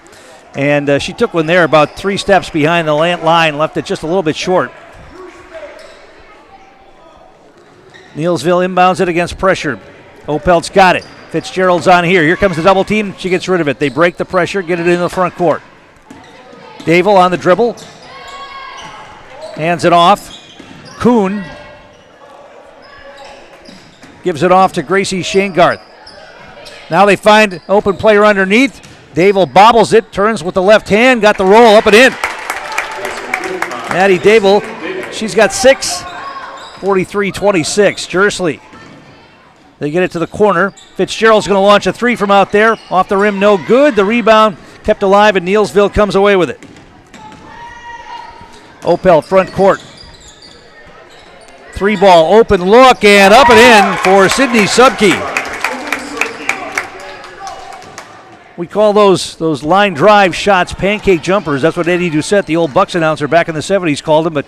And she took one there about 3 steps behind the line, left it just a little bit short. Neillsville inbounds it against pressure. Opelt's got it. Fitzgerald's on here. Here comes the double team. She gets rid of it. They break the pressure, get it into the front court. Daigle on the dribble. Hands it off. Kuhn gives it off to Gracie Shanegarth. Now they find open player underneath. Daigle bobbles it, turns with the left hand, got the roll up and in. Maddie Daigle, she's got 6, 43-26. Jersley. They get it to the corner. Fitzgerald's going to launch a 3 from out there. Off the rim, no good. The rebound kept alive, and Neillsville comes away with it. Opel front court. 3 ball, open look, and up and in for Sydney Subke. We call those line drive shots pancake jumpers. That's what Eddie Doucette, the old Bucks announcer back in the 70s, called them, but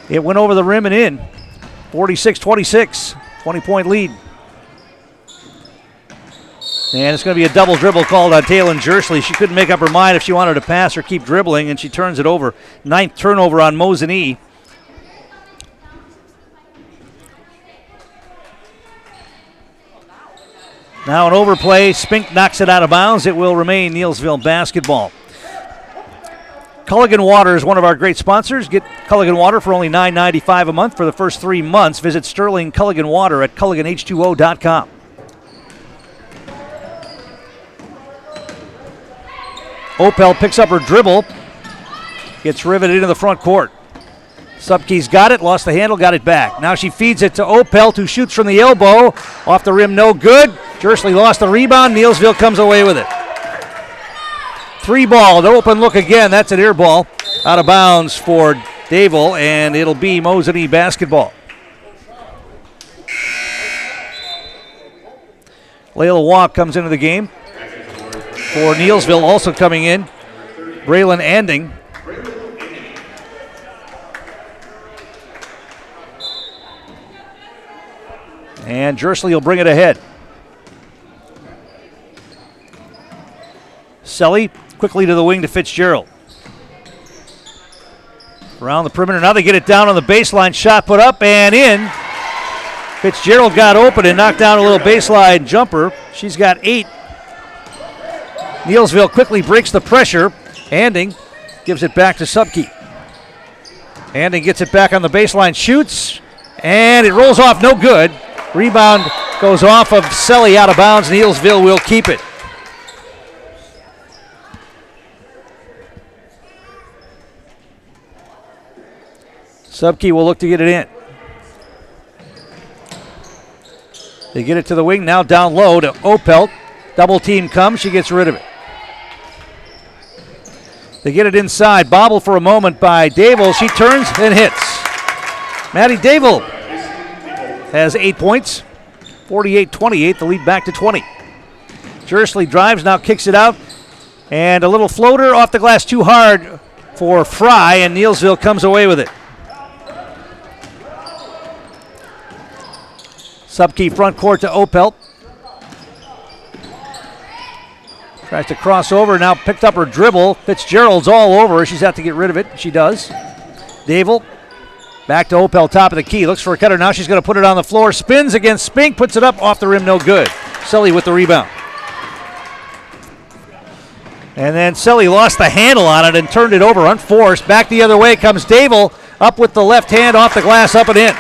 it went over the rim and in. 46-26, 20-point lead. And it's going to be a double dribble called on Taylor Jersley. She couldn't make up her mind if she wanted to pass or keep dribbling, and she turns it over. 9th turnover on Mosinee. Now an overplay. Spink knocks it out of bounds. It will remain Neillsville basketball. Culligan Water is one of our great sponsors. Get Culligan Water for only $9.95 a month for the first 3 months. Visit Sterling Culligan Water at CulliganH2O.com. Opel picks up her dribble. Gets riveted into the front court. Subke's got it, lost the handle, got it back. Now she feeds it to Opel, who shoots from the elbow. Off the rim, no good. Jersley lost the rebound. Neillsville comes away with it. 3 ball, the open look again. That's an air ball. Out of bounds for Dable, and it'll be Mosinee basketball. Layla Walk comes into the game for Neillsville. Also coming in, Braylon Anding. And Jersley will bring it ahead. Selly quickly to the wing to Fitzgerald. Around the perimeter. Now they get it down on the baseline. Shot put up and in. Fitzgerald got open and knocked down a little baseline jumper. She's got 8. Neillsville quickly breaks the pressure. Anding gives it back to Subke. Anding gets it back on the baseline. Shoots. And it rolls off. No good. Rebound goes off of Selly out of bounds. Neillsville will keep it. Subke will look to get it in. They get it to the wing. Now down low to Opelt. Double team comes. She gets rid of it. They get it inside. Bobble for a moment by Dable. She turns and hits. Maddie Dable has 8 points. 48-28, the lead back to 20. Jersley drives, now kicks it out. And a little floater off the glass too hard for Fry, and Neillsville comes away with it. Subke front court to Opelt. Tries to cross over, now picked up her dribble. Fitzgerald's all over her. She's had to get rid of it. She does. Dable back to Opel, top of the key. Looks for a cutter. Now she's going to put it on the floor. Spins against Spink. Puts it up off the rim. No good. Selly with the rebound. And then Selly lost the handle on it and turned it over unforced. Back the other way comes Dable. Up with the left hand off the glass. Up and in.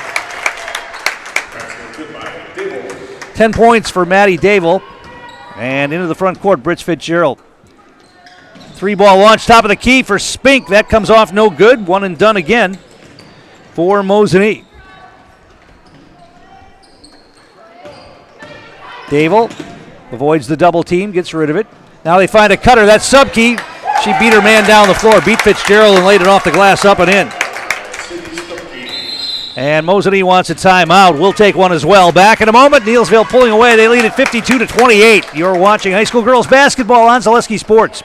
10 points for Maddie Dable. And into the front court, Brits Fitzgerald. 3 ball launch, top of the key for Spink. That comes off no good. One and done again for Mosinee. Dable avoids the double team, gets rid of it. Now they find a cutter. That's Subke. She beat her man down the floor, beat Fitzgerald, and laid it off the glass up and in. And Mosinee wants a timeout. We'll take one as well. Back in a moment. Neillsville pulling away. They lead at 52-28. You're watching high school girls basketball on Zaleski Sports.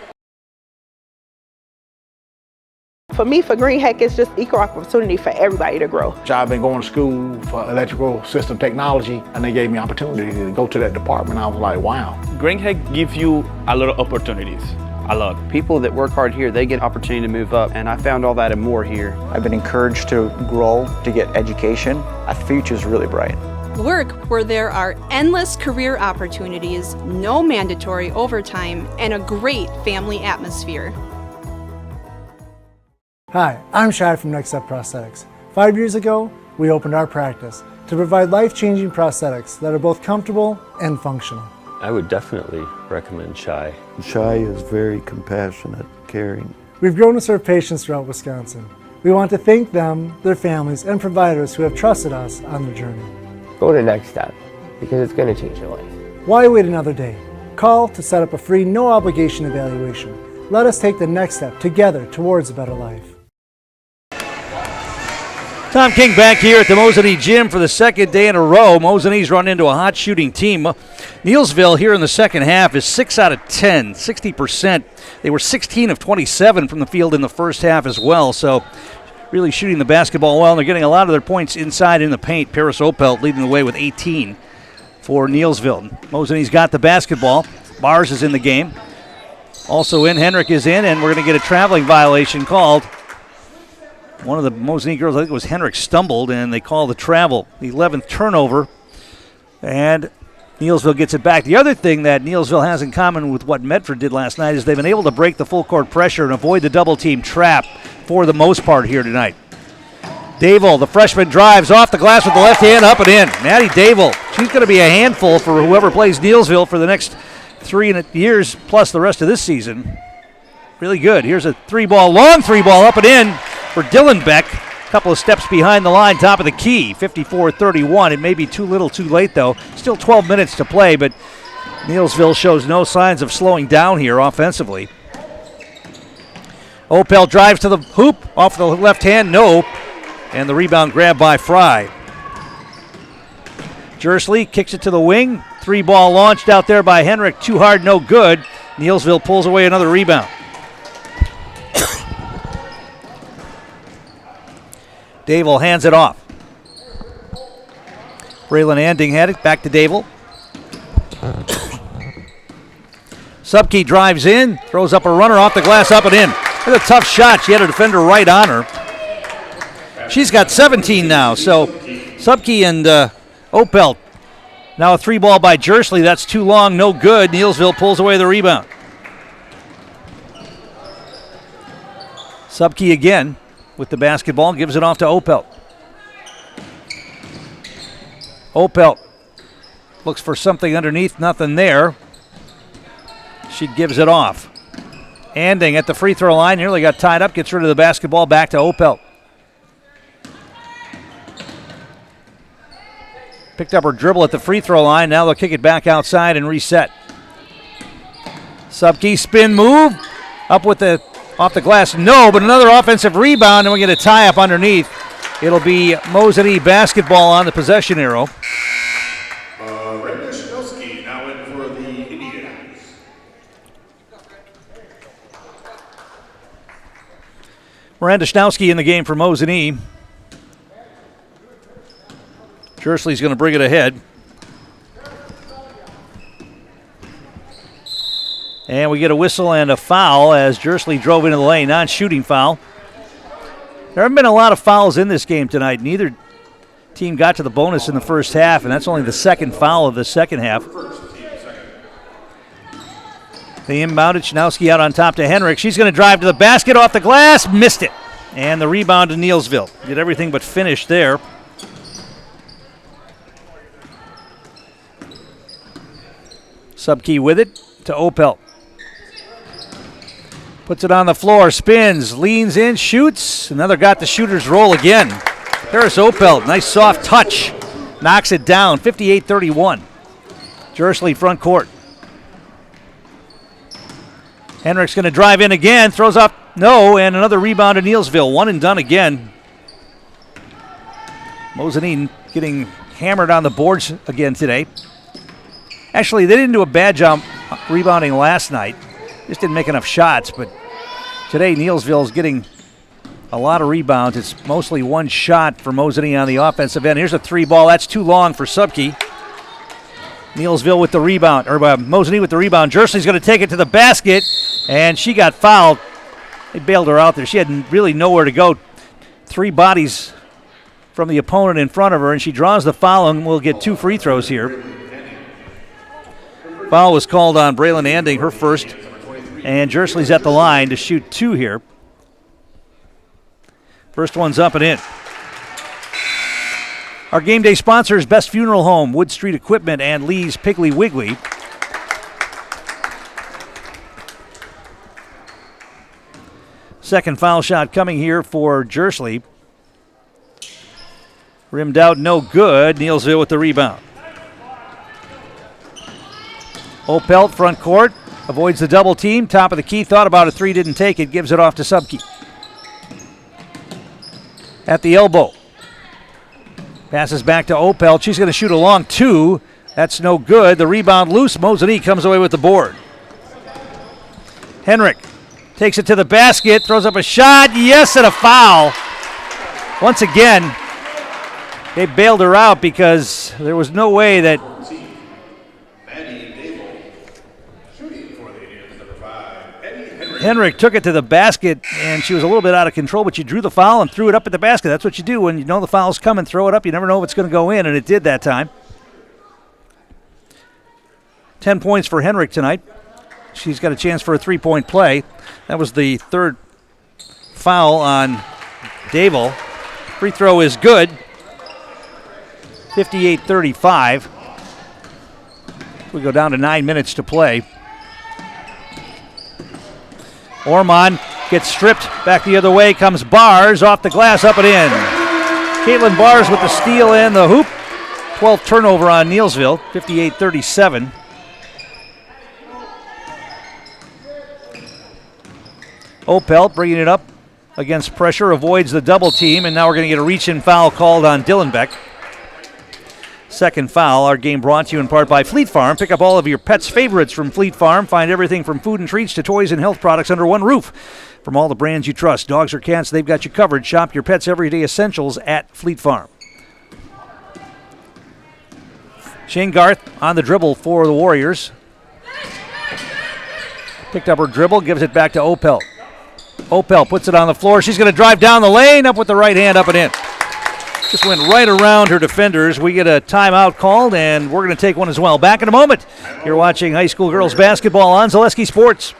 For me, for Green Heck, it's just equal opportunity for everybody to grow. I've been going to school for electrical system technology, and they gave me opportunity to go to that department. I was like, wow. Green Heck gives you a lot of opportunities. A lot. People that work hard here, they get opportunity to move up, and I found all that and more here. I've been encouraged to grow, to get education. Our future's really bright. Work where there are endless career opportunities, no mandatory overtime, and a great family atmosphere. Hi, I'm Shai from Next Step Prosthetics. 5 years ago, we opened our practice to provide life-changing prosthetics that are both comfortable and functional. I would definitely recommend Shai. Shai is very compassionate, caring. We've grown to serve patients throughout Wisconsin. We want to thank them, their families, and providers who have trusted us on their journey. Go to Next Step, because it's going to change your life. Why wait another day? Call to set up a free, no-obligation evaluation. Let us take the next step together towards a better life. Tom King back here at the Mosinee Gym for the second day in a row. Mosinee's run into a hot shooting team. Neillsville here in the second half is 6 out of 10, 60%. They were 16 of 27 from the field in the first half as well, so really shooting the basketball well, and they're getting a lot of their points inside in the paint. Paris Opelt leading the way with 18 for Neillsville. Mosinee's got the basketball. Mars is in the game. Also in, Henrik is in, and we're going to get a traveling violation called. One of the Mosinee girls, I think it was Henrik, stumbled, and they call the travel. The 11th turnover, and Neillsville gets it back. The other thing that Neillsville has in common with what Medford did last night is they've been able to break the full court pressure and avoid the double team trap for the most part here tonight. Dable, the freshman, drives off the glass with the left hand, up and in. Maddie Dable, she's going to be a handful for whoever plays Neillsville for the next 3 years plus the rest of this season. Really good. Here's a long three ball, up and in for Dylan Beck. A couple of steps behind the line, top of the key, 54-31. It may be too little too late, though. Still 12 minutes to play, but Neillsville shows no signs of slowing down here offensively. Opel drives to the hoop, off the left hand, no. And the rebound grabbed by Fry. Jersley kicks it to the wing. 3-ball launched out there by Henrik. Too hard, no good. Neillsville pulls away another rebound. Dable hands it off. Braylon Anding had it. Back to Dable. Subke drives in. Throws up a runner off the glass, up and in. That's a tough shot. She had a defender right on her. She's got 17 now. So Subke and Opelt. Now a 3-ball by Jersley. That's too long, no good. Neillsville pulls away the rebound. Subke again with the basketball, gives it off to Opelt. Opelt looks for something underneath, nothing there. She gives it off. Anding at the free throw line, nearly got tied up, gets rid of the basketball, back to Opelt. Picked up her dribble at the free throw line, now they'll kick it back outside and reset. Subke spin move, up with the off the glass, no, but another offensive rebound, and we get a tie-up underneath. It'll be Mosinee basketball on the possession arrow. Now in for the Indians. Miranda Schnowski in the game for Mosinee. Jersley's going to bring it ahead. And we get a whistle and a foul as Jersley drove into the lane. Non-shooting foul. There haven't been a lot of fouls in this game tonight. Neither team got to the bonus in the first half, and that's only the second foul of the second half. They inbounded. Schnowski out on top to Henrik. She's going to drive to the basket, off the glass, missed it. And the rebound to Neillsville. Did everything but finish there. Subke with it to Opelt. Puts it on the floor, spins, leans in, shoots. Another got the shooter's roll again. Paris Opelt, nice soft touch. Knocks it down, 58-31. Jersley front court. Henrik's going to drive in again, throws up, no, and another rebound to Neillsville. One and done again. Mosinee getting hammered on the boards again today. Actually, they didn't do a bad job rebounding last night. Just didn't make enough shots, but today Neillsville's getting a lot of rebounds. It's mostly one shot for Mosinee on the offensive end. Here's a 3-ball. That's too long for Subke. Neillsville with the rebound, or Mosinee with the rebound. Jersley's going to take it to the basket, and she got fouled. They bailed her out there. She had really nowhere to go. 3 bodies from the opponent in front of her, and she draws the foul, and we'll get 2 free throws here. Foul was called on Braylon Anding, her first. And Jersley's at the line to shoot 2 here. First one's up and in. Our game day sponsors, Best Funeral Home, Wood Street Equipment, and Lee's Piggly Wiggly. Second foul shot coming here for Jersley. Rimmed out, no good. Neillsville with the rebound. Opelt front court. Avoids the double team. Top of the key. Thought about a 3. Didn't take it. Gives it off to Subke. At the elbow. Passes back to Opelt. She's going to shoot a long 2. That's no good. The rebound loose. Mosinee comes away with the board. Henrik takes it to the basket, throws up a shot. Yes, and a foul. Once again, they bailed her out because there was no way that Henrik took it to the basket, and she was a little bit out of control, but she drew the foul and threw it up at the basket. That's what you do when you know the foul's coming. Throw it up. You never know if it's going to go in, and it did that time. 10 points for Henrik tonight. She's got a chance for a three-point play. That was the third foul on Dable. Free throw is good. 58-35. We go down to 9 minutes to play. Ormond gets stripped back the other way. Comes Bars off the glass, up and in. Caitlin Bars with the steal and the hoop. 12th turnover on Neillsville. 58-37. Opelt bringing it up against pressure, avoids the double team, and now we're going to get a reach-in foul called on Dillenbeck. Second foul. Our game brought to you in part by Fleet Farm. Pick up all of your pets' favorites from Fleet Farm. Find everything from food and treats to toys and health products under one roof. From all the brands you trust, dogs or cats, they've got you covered. Shop your pets' everyday essentials at Fleet Farm. Shane Garth on the dribble for the Warriors. Picked up her dribble, gives it back to Opelt. Opelt puts it on the floor. She's going to drive down the lane, up with the right hand, up and in. Just went right around her defenders. We get a timeout called, and we're going to take one as well. Back in a moment. You're watching high school girls basketball on Zaleski Sports.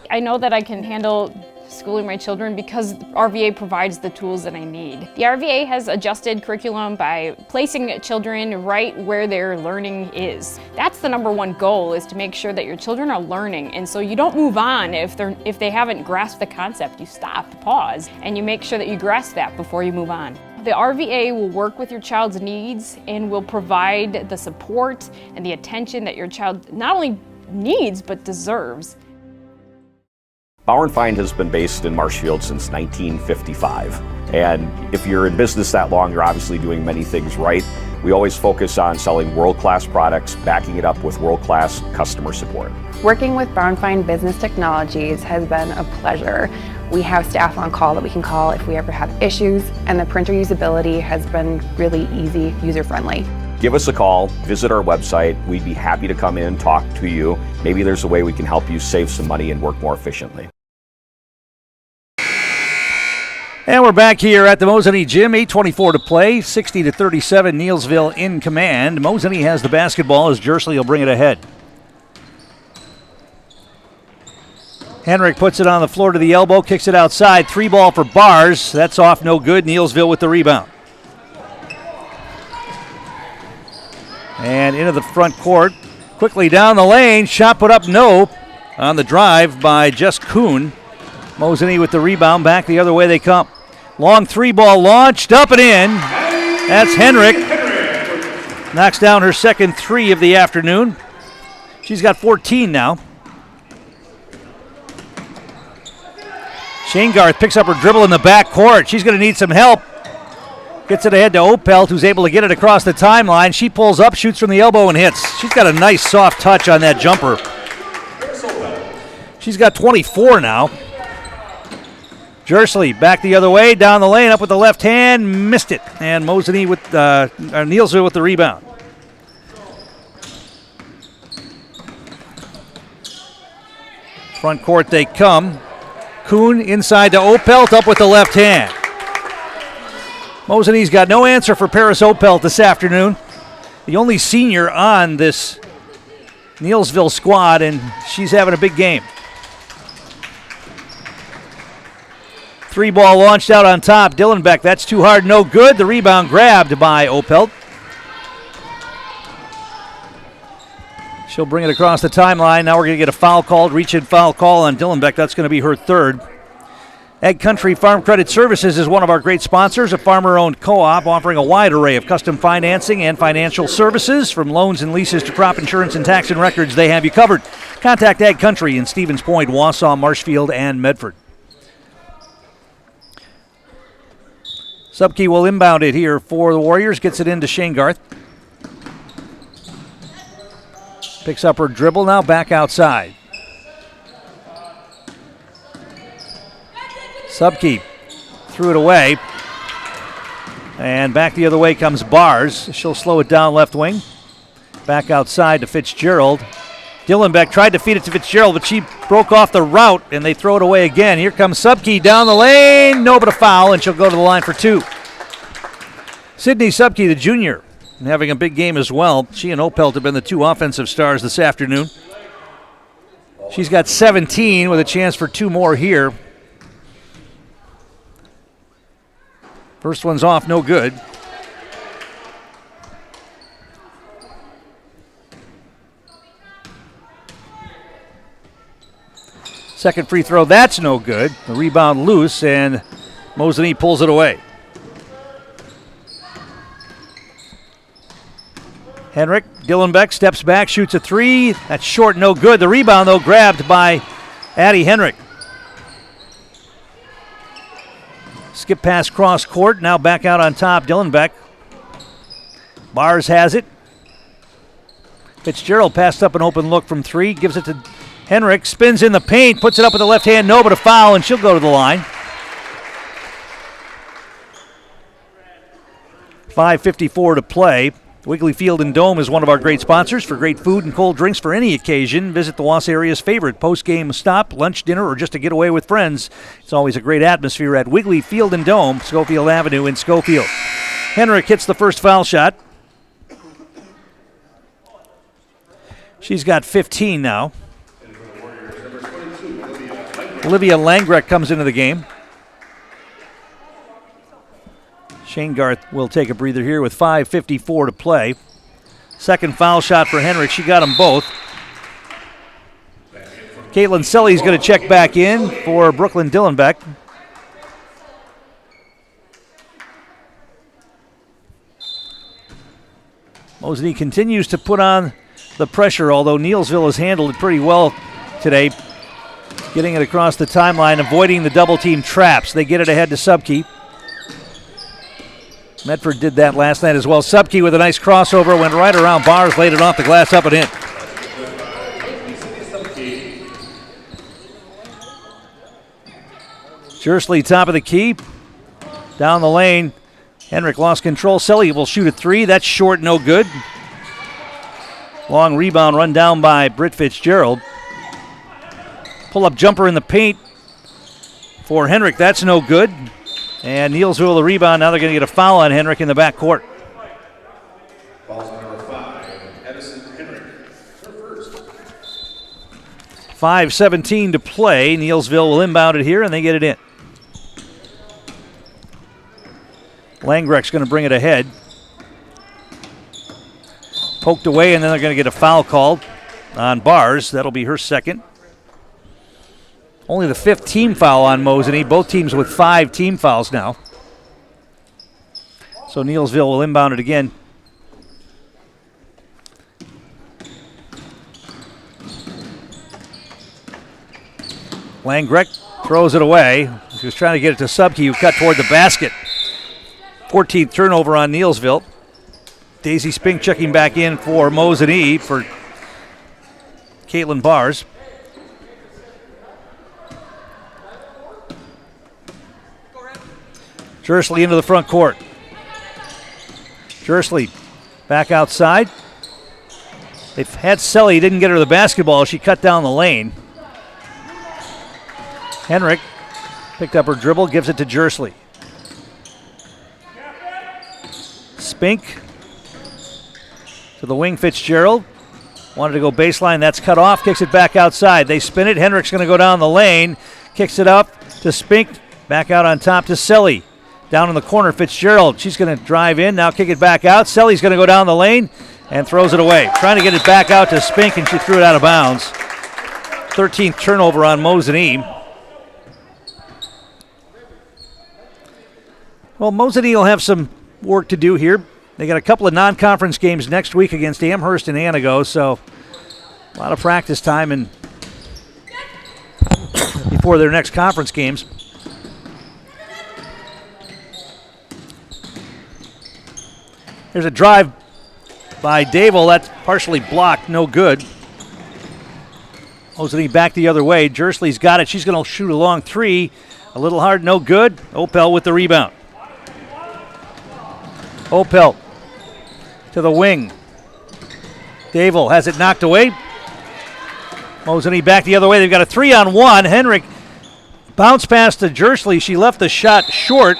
I know that I can handle schooling my children because RVA provides the tools that I need. The RVA has adjusted curriculum by placing children right where their learning is. That's the number one goal, is to make sure that your children are learning, and so you don't move on if they haven't grasped the concept. You stop, pause, and you make sure that you grasp that before you move on. The RVA will work with your child's needs and will provide the support and the attention that your child not only needs but deserves. Bauer & Find has been based in Marshfield since 1955. And if you're in business that long, you're obviously doing many things right. We always focus on selling world-class products, backing it up with world-class customer support. Working with Bauer & Find Business Technologies has been a pleasure. We have staff on call that we can call if we ever have issues, and the printer usability has been really easy, user-friendly. Give us a call, visit our website. We'd be happy to come in, talk to you. Maybe there's a way we can help you save some money and work more efficiently. And we're back here at the Mosinee Gym, 8:24 to play, 60-37, Neillsville in command. Mosinee has the basketball as Jersley will bring it ahead. Henrik puts it on the floor to the elbow, kicks it outside. 3-ball for Bars. That's off, no good. Neillsville with the rebound. And into the front court. Quickly down the lane. Shot put up, no. On the drive by Jess Kuhn. Mosinee with the rebound. Back the other way they come. Long 3-ball launched, up and in. That's Henrik. Knocks down her second 3 of the afternoon. She's got 14 now. Shane Garth picks up her dribble in the back court. She's going to need some help. Gets it ahead to Opelt, who's able to get it across the timeline. She pulls up, shoots from the elbow, and hits. She's got a nice soft touch on that jumper. She's got 24 now. Jersley back the other way, down the lane, up with the left hand, missed it. And Mosinee with Neillsville with the rebound. Front court they come. Kuhn inside to Opelt, up with the left hand. Mosinee's got no answer for Paris Opelt this afternoon. The only senior on this Neillsville squad, and she's having a big game. 3-ball launched out on top. Dillenbeck, that's too hard, no good. The rebound grabbed by Opelt. She'll bring it across the timeline. Now we're going to get a foul called, reach-in foul call on Dillenbeck. That's going to be her third. Ag Country Farm Credit Services is one of our great sponsors, a farmer-owned co-op offering a wide array of custom financing and financial services. From loans and leases to crop insurance and tax and records, they have you covered. Contact Ag Country in Stevens Point, Wausau, Marshfield, and Medford. Subke will inbound it here for the Warriors. Gets it into Shane Garth. Picks up her dribble now, back outside. Subke threw it away. And back the other way comes Bars. She'll slow it down left wing. Back outside to Fitzgerald. Dillenbeck tried to feed it to Fitzgerald, but she broke off the route, and they throw it away again. Here comes Subke down the lane. No, but a foul, and she'll go to the line for 2. Sydney Subke, the junior, having a big game as well. She and Opelt have been the 2 offensive stars this afternoon. She's got 17 with a chance for 2 more here. First one's off, no good. Second free throw, that's no good. The rebound loose, and Mosinee pulls it away. Henrik Dillenbeck steps back, shoots a 3. That's short, no good. The rebound, though, grabbed by Addie Henrik. Skip pass cross court, now back out on top, Dillenbeck. Bars has it. Fitzgerald passed up an open look from 3, gives it to Henrik, spins in the paint, puts it up with the left hand, no, but a foul, and she'll go to the line. 5:54 to play. Wiggly Field and Dome is one of our great sponsors. For great food and cold drinks for any occasion, visit the Wausau area's favorite post-game stop, lunch, dinner, or just to get away with friends. It's always a great atmosphere at Wiggly Field and Dome, Schofield Avenue in Schofield. Henrik hits the first foul shot. She's got 15 now. Olivia Langreck comes into the game. Shane Garth will take a breather here with 5:54 to play. Second foul shot for Henrik. She got them both. Caitlin Selly's going to check back in for Brooklyn Dillenbeck. Mosinee continues to put on the pressure, although Neillsville has handled it pretty well today. Getting it across the timeline, avoiding the double team traps. They get it ahead to Subke. Medford did that last night as well. Subke with a nice crossover, went right around Bars, laid it off the glass, up and in. Jersley top of the key. Down the lane. Henrik lost control. Selly will shoot a 3. That's short, no good. Long rebound run down by Britt Fitzgerald. Pull-up jumper in the paint for Henrik. That's no good. And Neillsville the rebound. Now they're going to get a foul on Henrik in the backcourt. Foul number 5, Edison Henrik. 5:17 to play. Neillsville will inbound it here, and they get it in. Langreck's going to bring it ahead. Poked away, and then they're going to get a foul called on Bars. That'll be her second. Only the 5th team foul on Mosinee. Both teams with 5 team fouls now. So Neillsville will inbound it again. Langreck throws it away. He was trying to get it to Subke, who cut toward the basket. 14th turnover on Neillsville. Daisy Spink checking back in for Mosinee for Caitlin Bars. Jersley into the front court. Jersley back outside. They've had Selly, didn't get her the basketball. She cut down the lane. Henrik picked up her dribble, gives it to Jersley. Spink to the wing, Fitzgerald. Wanted to go baseline, that's cut off, kicks it back outside. They spin it, Henrik's going to go down the lane, kicks it up to Spink, back out on top to Selly. Down in the corner, Fitzgerald. She's going to drive in, now kick it back out. Selly's going to go down the lane and throws it away. Trying to get it back out to Spink, and she threw it out of bounds. 13th turnover on Mosinee. Well, Mosinee will have some work to do here. They got a couple of non-conference games next week against Amherst and Anago, so a lot of practice time and before their next conference games. There's a drive by Dable. That's partially blocked. No good. Mosinee back the other way. Jersley's got it. She's going to shoot a long three. A little hard. No good. Opel with the rebound. Opel to the wing. Dable has it knocked away. Mosinee back the other way. They've got a 3-on-1. Henrik bounced past to Jersley. She left the shot short.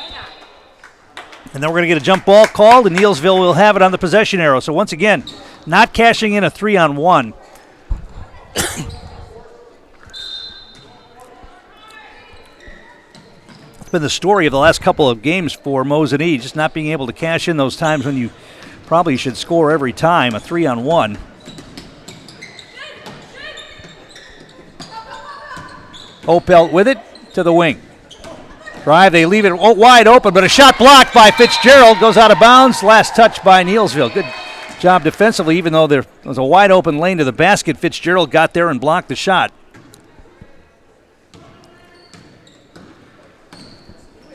And then we're going to get a jump ball called, and Neillsville will have it on the possession arrow. So once again, not cashing in a 3-on-1. It's been the story of the last couple of games for Mosinee, just not being able to cash in those times when you probably should score every time, a 3-on-1. Opel with it to the wing. Drive, they leave it wide open, but a shot blocked by Fitzgerald. Goes out of bounds. Last touch by Neillsville. Good job defensively, even though there was a wide open lane to the basket. Fitzgerald got there and blocked the shot.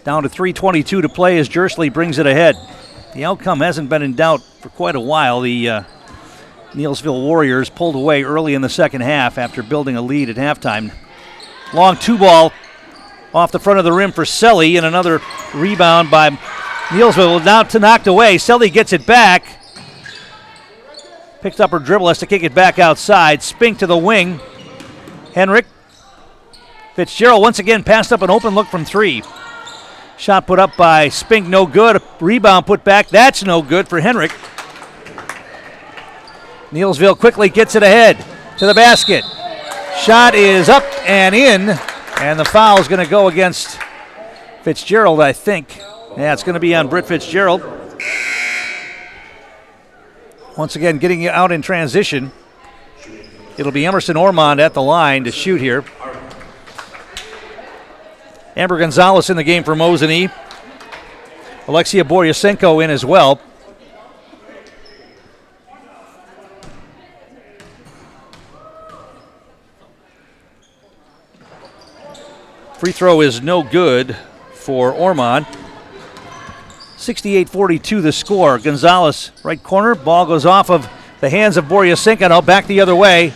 Down to 3:22 to play as Jersley brings it ahead. The outcome hasn't been in doubt for quite a while. The Neillsville Warriors pulled away early in the second half after building a lead at halftime. Long two ball off the front of the rim for Selly, and another rebound by Neillsville. Now to knocked away. Selly gets it back. Picks up her dribble, has to kick it back outside. Spink to the wing. Henrik. Fitzgerald once again passed up an open look from three. Shot put up by Spink, no good. A rebound put back, that's no good for Henrik. Neillsville quickly gets it ahead to the basket. Shot is up and in, and the foul is going to go against Fitzgerald, I think. Yeah, it's going to be on Britt Fitzgerald. Once again, getting out in transition. It'll be Emerson Ormond at the line to shoot here. Amber Gonzalez in the game for Mosinee. Alexia Boryasenko in as well. Free throw is no good for Ormond. 68-42 the score. Gonzalez, right corner. Ball goes off of the hands of Boryasenko. Now back the other way.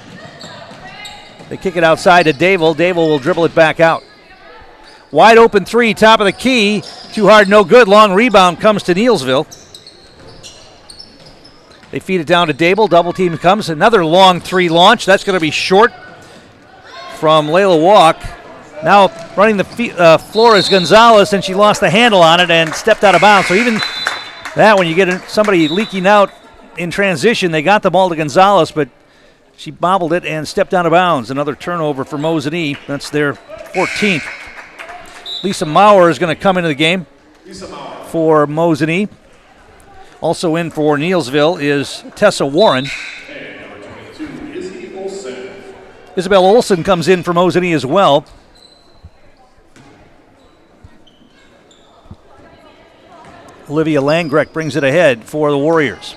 They kick it outside to Dable. Dable will dribble it back out. Wide open three, top of the key. Too hard, no good. Long rebound comes to Neillsville. They feed it down to Dable. Double team comes. Another long three launch. That's going to be short from Layla Walk. Now running the floor is Gonzalez, and she lost the handle on it and stepped out of bounds. So even that, when you get somebody leaking out in transition, they got the ball to Gonzalez, but she bobbled it and stepped out of bounds. Another turnover for Mosinee. That's their 14th. Lisa Maurer is going to come into the game for Mosinee. Also in for Neillsville is Tessa Warren. Isabel Olsen comes in for Mosinee as well. Olivia Langrecht brings it ahead for the Warriors.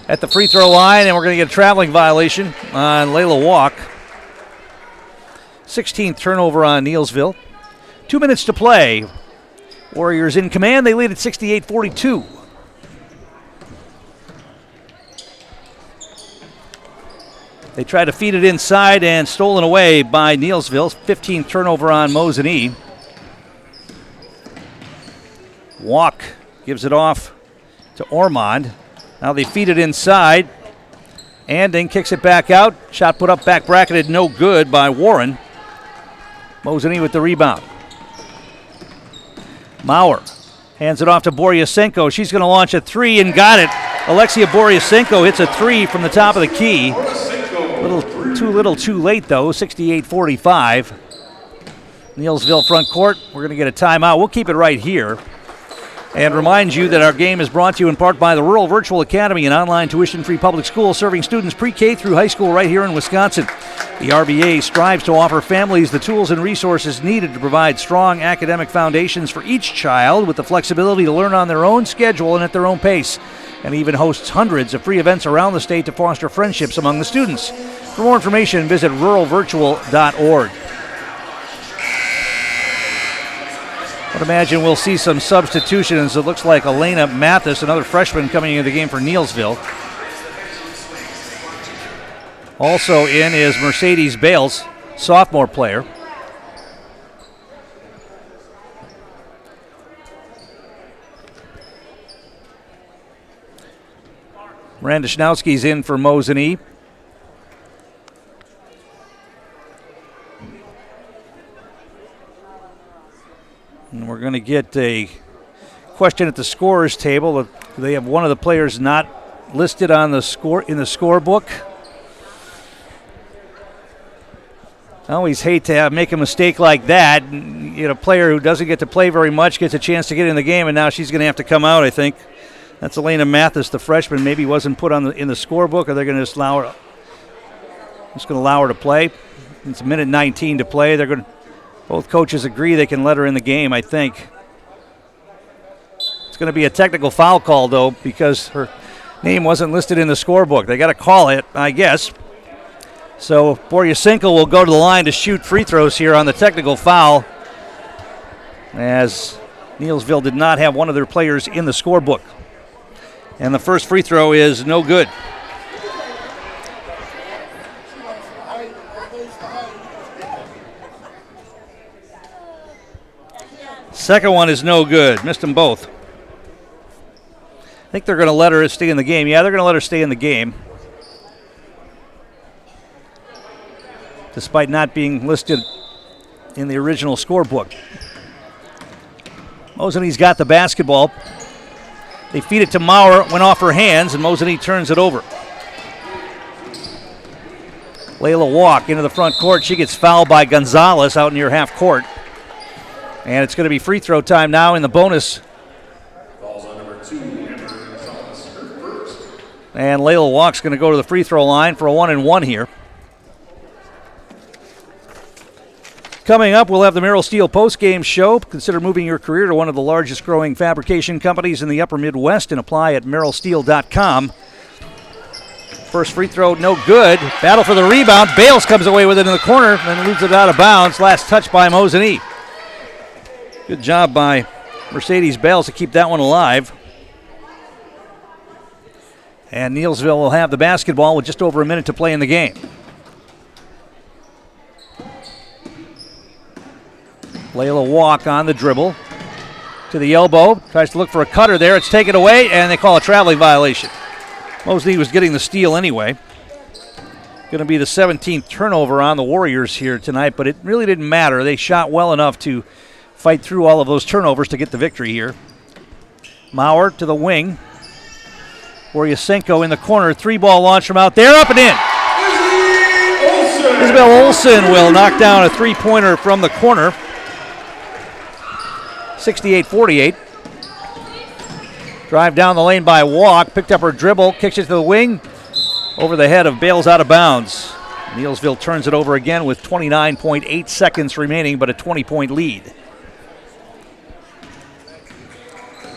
At the free throw line, and we're going to get a traveling violation on Layla Walk. 16th turnover on Neillsville. 2 minutes to play. Warriors in command. They lead at 68-42. They try to feed it inside and stolen away by Neillsville. 15th turnover on Mosinee. Walk gives it off to Ormond. Now they feed it inside. Anding kicks it back out. Shot put up, back bracketed, no good by Warren. Mosinee with the rebound. Maurer hands it off to Boryasenko. She's going to launch a three and got it. Alexia Boryasenko hits a three from the top of the key. Too little, too late though. 68-45. Neillsville front court. We're going to get a timeout. We'll keep it right here. And remind you that our game is brought to you in part by the Rural Virtual Academy, an online tuition-free public school serving students pre-K through high school right here in Wisconsin. The RVA strives to offer families the tools and resources needed to provide strong academic foundations for each child with the flexibility to learn on their own schedule and at their own pace, and even hosts hundreds of free events around the state to foster friendships among the students. For more information, visit ruralvirtual.org. I would imagine we'll see some substitutions. It looks like Elena Mathis, another freshman coming into the game for Neillsville. Also in is Mercedes Bales, sophomore player. Miranda Schnowski's in for Mosinee. And we're going to get a question at the scorer's table. They have one of the players not listed on the score in the scorebook. I always hate to make a mistake like that. You know, a player who doesn't get to play very much gets a chance to get in the game, and now she's going to have to come out, I think. That's Elena Mathis, the freshman. Maybe wasn't put on in the scorebook, or they're going to just allow her to play. It's a minute 19 to play. Both coaches agree they can let her in the game, I think. It's going to be a technical foul call, though, because her name wasn't listed in the scorebook. They got to call it, I guess. So Boryasenko will go to the line to shoot free throws here on the technical foul, as Neillsville did not have one of their players in the scorebook. And the first free throw is no good. Second one is no good. Missed them both. I think they're going to let her stay in the game. Yeah, they're going to let her stay in the game, despite not being listed in the original scorebook. Mosinee's got the basketball. They feed it to Maurer, went off her hands, and Mosinee turns it over. Layla Walk into the front court. She gets fouled by Gonzalez out near half court. And it's going to be free throw time now in the bonus. And Layla Walk's going to go to the free throw line for a 1-and-1 here. Coming up, we'll have the Merrill Steel postgame show. Consider moving your career to one of the largest growing fabrication companies in the upper Midwest and apply at merrillsteel.com. First free throw, no good. Battle for the rebound. Bales comes away with it in the corner, then moves it out of bounds. Last touch by Mosinee. Good job by Mercedes Bales to keep that one alive. And Neillsville will have the basketball with just over a minute to play in the game. Layla Walk on the dribble to the elbow. Tries to look for a cutter there. It's taken away, and they call a traveling violation. Mosinee was getting the steal anyway. Going to be the 17th turnover on the Warriors here tonight, but it really didn't matter. They shot well enough to fight through all of those turnovers to get the victory here. Maurer to the wing. Boryasenko in the corner. 3-ball launch from out there. Up and in. Isabel Olsen will knock down a three-pointer from the corner. 68-48. Drive down the lane by Walk. Picked up her dribble. Kicks it to the wing. Over the head of Bales, out of bounds. Neillsville turns it over again with 29.8 seconds remaining, but a 20-point lead.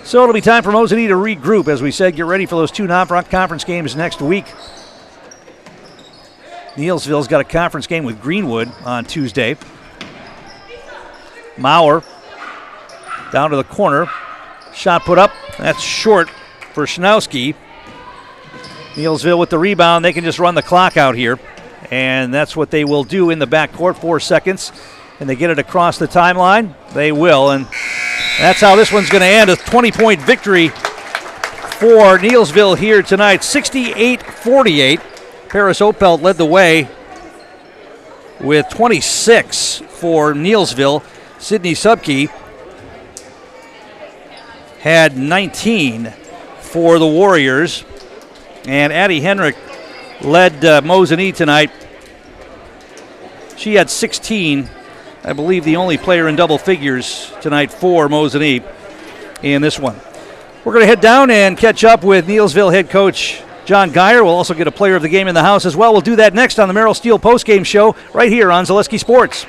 So it'll be time for Mosinee to regroup. As we said, get ready for those two non-conference games next week. Neillsville's got a conference game with Greenwood on Tuesday. Maurer down to the corner. Shot put up. That's short for Schnowski. Neillsville with the rebound. They can just run the clock out here. And that's what they will do in the backcourt. 4 seconds. And they get it across the timeline. They will. And that's how this one's going to end. A 20-point victory for Neillsville here tonight. 68-48. Paris Opelt led the way with 26 for Neillsville. Sydney Subke had 19 for the Warriors. And Addie Henrik led Mosinee tonight. She had 16. I believe the only player in double figures tonight for Mosinee in this one. We're going to head down and catch up with Neillsville head coach John Geyer. We'll also get a player of the game in the house as well. We'll do that next on the Merrill Steel postgame show right here on Zaleski Sports.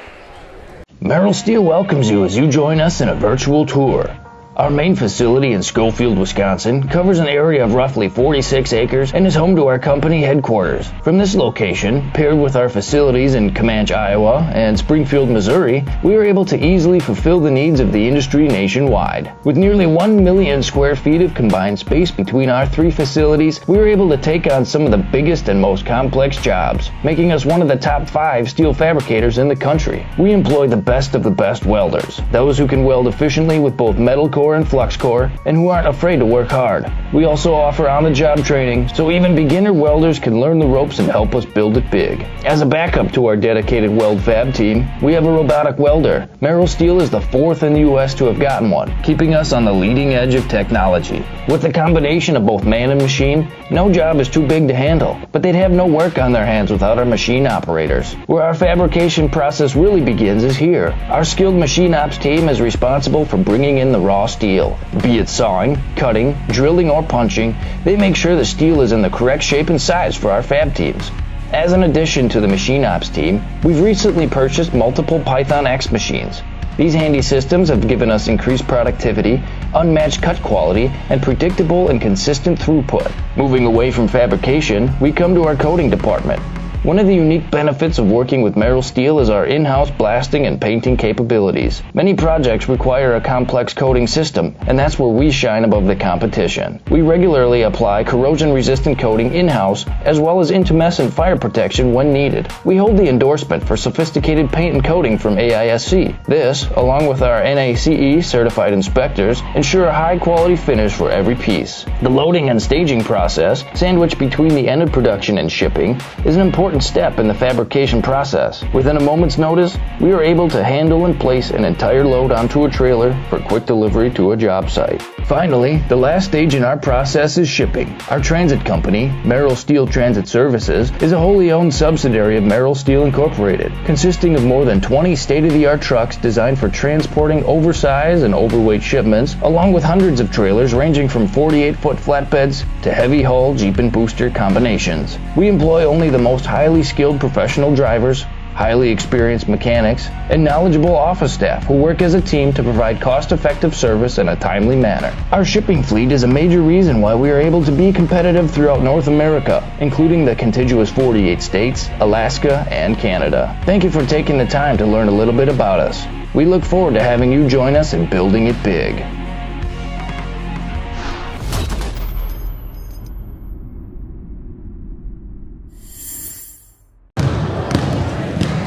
Merrill Steel welcomes you as you join us in a virtual tour. Our main facility in Schofield, Wisconsin covers an area of roughly 46 acres and is home to our company headquarters. From this location, paired with our facilities in Comanche, Iowa and Springfield, Missouri, we are able to easily fulfill the needs of the industry nationwide. With nearly 1 million square feet of combined space between our 3 facilities, we are able to take on some of the biggest and most complex jobs, making us one of the top 5 steel fabricators in the country. We employ the best of the best welders, those who can weld efficiently with both metal core and flux core, and who aren't afraid to work hard. We also offer on-the-job training, so even beginner welders can learn the ropes and help us build it big. As a backup to our dedicated weld fab team, we have a robotic welder. Merrill Steel is the 4th in the U.S. to have gotten one, keeping us on the leading edge of technology. With the combination of both man and machine, no job is too big to handle, but they'd have no work on their hands without our machine operators. Where our fabrication process really begins is here. Our skilled machine ops team is responsible for bringing in the raw steel. Be it sawing, cutting, drilling, or punching, they make sure the steel is in the correct shape and size for our fab teams. As an addition to the machine ops team, we've recently purchased multiple Python X machines. These handy systems have given us increased productivity, unmatched cut quality, and predictable and consistent throughput. Moving away from fabrication, we come to our coating department. One of the unique benefits of working with Merrill Steel is our in-house blasting and painting capabilities. Many projects require a complex coating system, and that's where we shine above the competition. We regularly apply corrosion-resistant coating in-house, as well as intumescent fire protection when needed. We hold the endorsement for sophisticated paint and coating from AISC. This, along with our NACE certified inspectors, ensure a high-quality finish for every piece. The loading and staging process, sandwiched between the end of production and shipping, is an important step in the fabrication process. Within a moment's notice, we are able to handle and place an entire load onto a trailer for quick delivery to a job site. Finally, the last stage in our process is shipping. Our transit company, Merrill Steel Transit Services, is a wholly owned subsidiary of Merrill Steel Incorporated, consisting of more than 20 state-of-the-art trucks designed for transporting oversized and overweight shipments, along with hundreds of trailers ranging from 48-foot flatbeds to heavy-haul Jeep and booster combinations. We employ only the most highly skilled professional drivers, highly experienced mechanics, and knowledgeable office staff who work as a team to provide cost-effective service in a timely manner. Our shipping fleet is a major reason why we are able to be competitive throughout North America, including the contiguous 48 states, Alaska, and Canada. Thank you for taking the time to learn a little bit about us. We look forward to having you join us in building it big.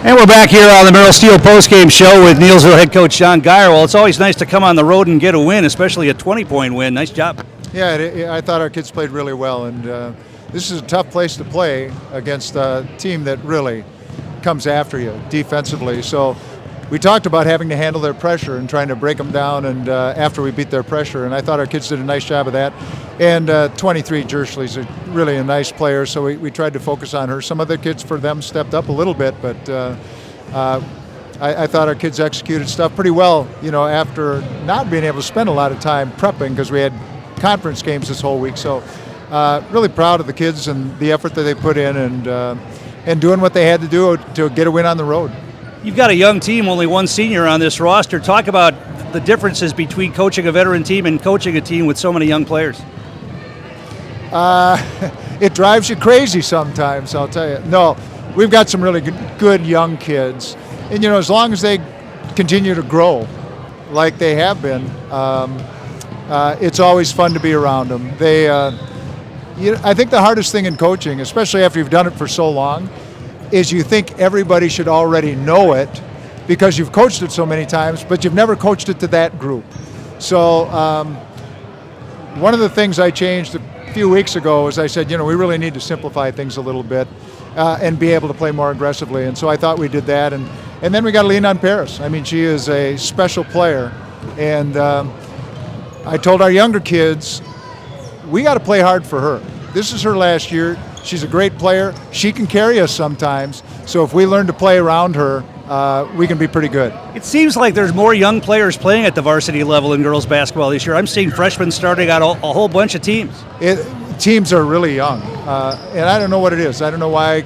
And we're back here on the Merrill Steel postgame show with Neillsville head coach Sean Geyer. Well, it's always nice to come on the road and get a win, especially a 20-point win. Nice job. Yeah, I thought our kids played really well, and this is a tough place to play against a team that really comes after you defensively. So we talked about having to handle their pressure and trying to break them down, and after we beat their pressure, and I thought our kids did a nice job of that. And 23, Jersley's really a nice player, so we tried to focus on her. Some other kids for them stepped up a little bit, but I thought our kids executed stuff pretty well, after not being able to spend a lot of time prepping because we had conference games this whole week. So really proud of the kids and the effort that they put in and doing what they had to do to get a win on the road. You've got a young team, only one senior on this roster. Talk about the differences between coaching a veteran team and coaching a team with so many young players. It drives you crazy sometimes, I'll tell you. No, we've got some really good young kids. And, as long as they continue to grow like they have been, it's always fun to be around them. I think the hardest thing in coaching, especially after you've done it for so long, is you think everybody should already know it because you've coached it so many times, but you've never coached it to that group. So one of the things I changed a few weeks ago is I said, we really need to simplify things a little bit and be able to play more aggressively. And so I thought we did that. And then we got to lean on Paris. I mean, she is a special player. And I told our younger kids, we got to play hard for her. This is her last year. She's a great player. She can carry us sometimes. So if we learn to play around her, we can be pretty good. It seems like there's more young players playing at the varsity level in girls basketball this year. I'm seeing freshmen starting out a whole bunch of teams. Teams are really young, and I don't know what it is. I don't know why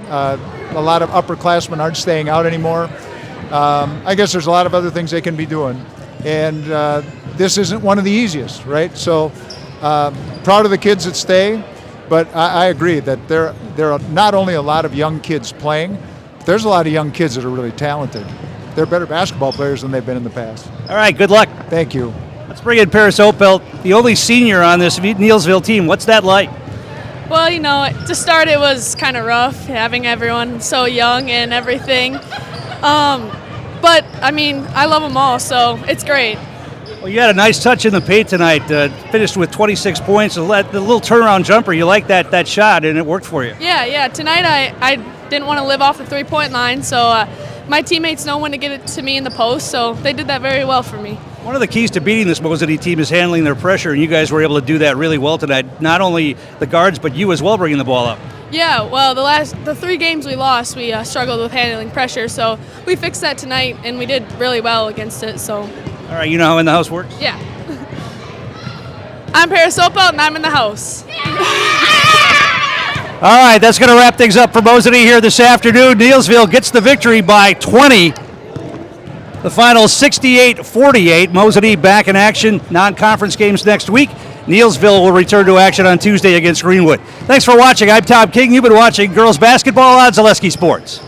a lot of upperclassmen aren't staying out anymore. I guess there's a lot of other things they can be doing. and this isn't one of the easiest, right? So proud of the kids that stay, but I agree that there are not only a lot of young kids playing, but there's a lot of young kids that are really talented. They're better basketball players than they've been in the past. All right, good luck. Thank you. Let's bring in Paris Opelt, the only senior on this Neillsville team. What's that like? Well, you know, to start it was kind of rough having everyone so young and everything. But, I mean, I love them all, so it's great. Well, you had a nice touch in the paint tonight. Finished with 26 points. The little turnaround jumper, you liked that shot, and it worked for you. Yeah. Tonight I didn't want to live off the three-point line, so my teammates know when to get it to me in the post, so they did that very well for me. One of the keys to beating this Mosinee team is handling their pressure, and you guys were able to do that really well tonight. Not only the guards, but you as well bringing the ball up. Yeah, well, the 3 games we lost, we struggled with handling pressure, so we fixed that tonight, and we did really well against it. So. All right, you know how in the house works? Yeah. I'm Paris Opelt, and I'm in the house. All right, that's going to wrap things up for Mosinee here this afternoon. Neillsville gets the victory by 20. The final 68-48. Mosinee back in action. Non-conference games next week. Neillsville will return to action on Tuesday against Greenwood. Thanks for watching. I'm Tom King. You've been watching girls basketball on Zaleski Sports.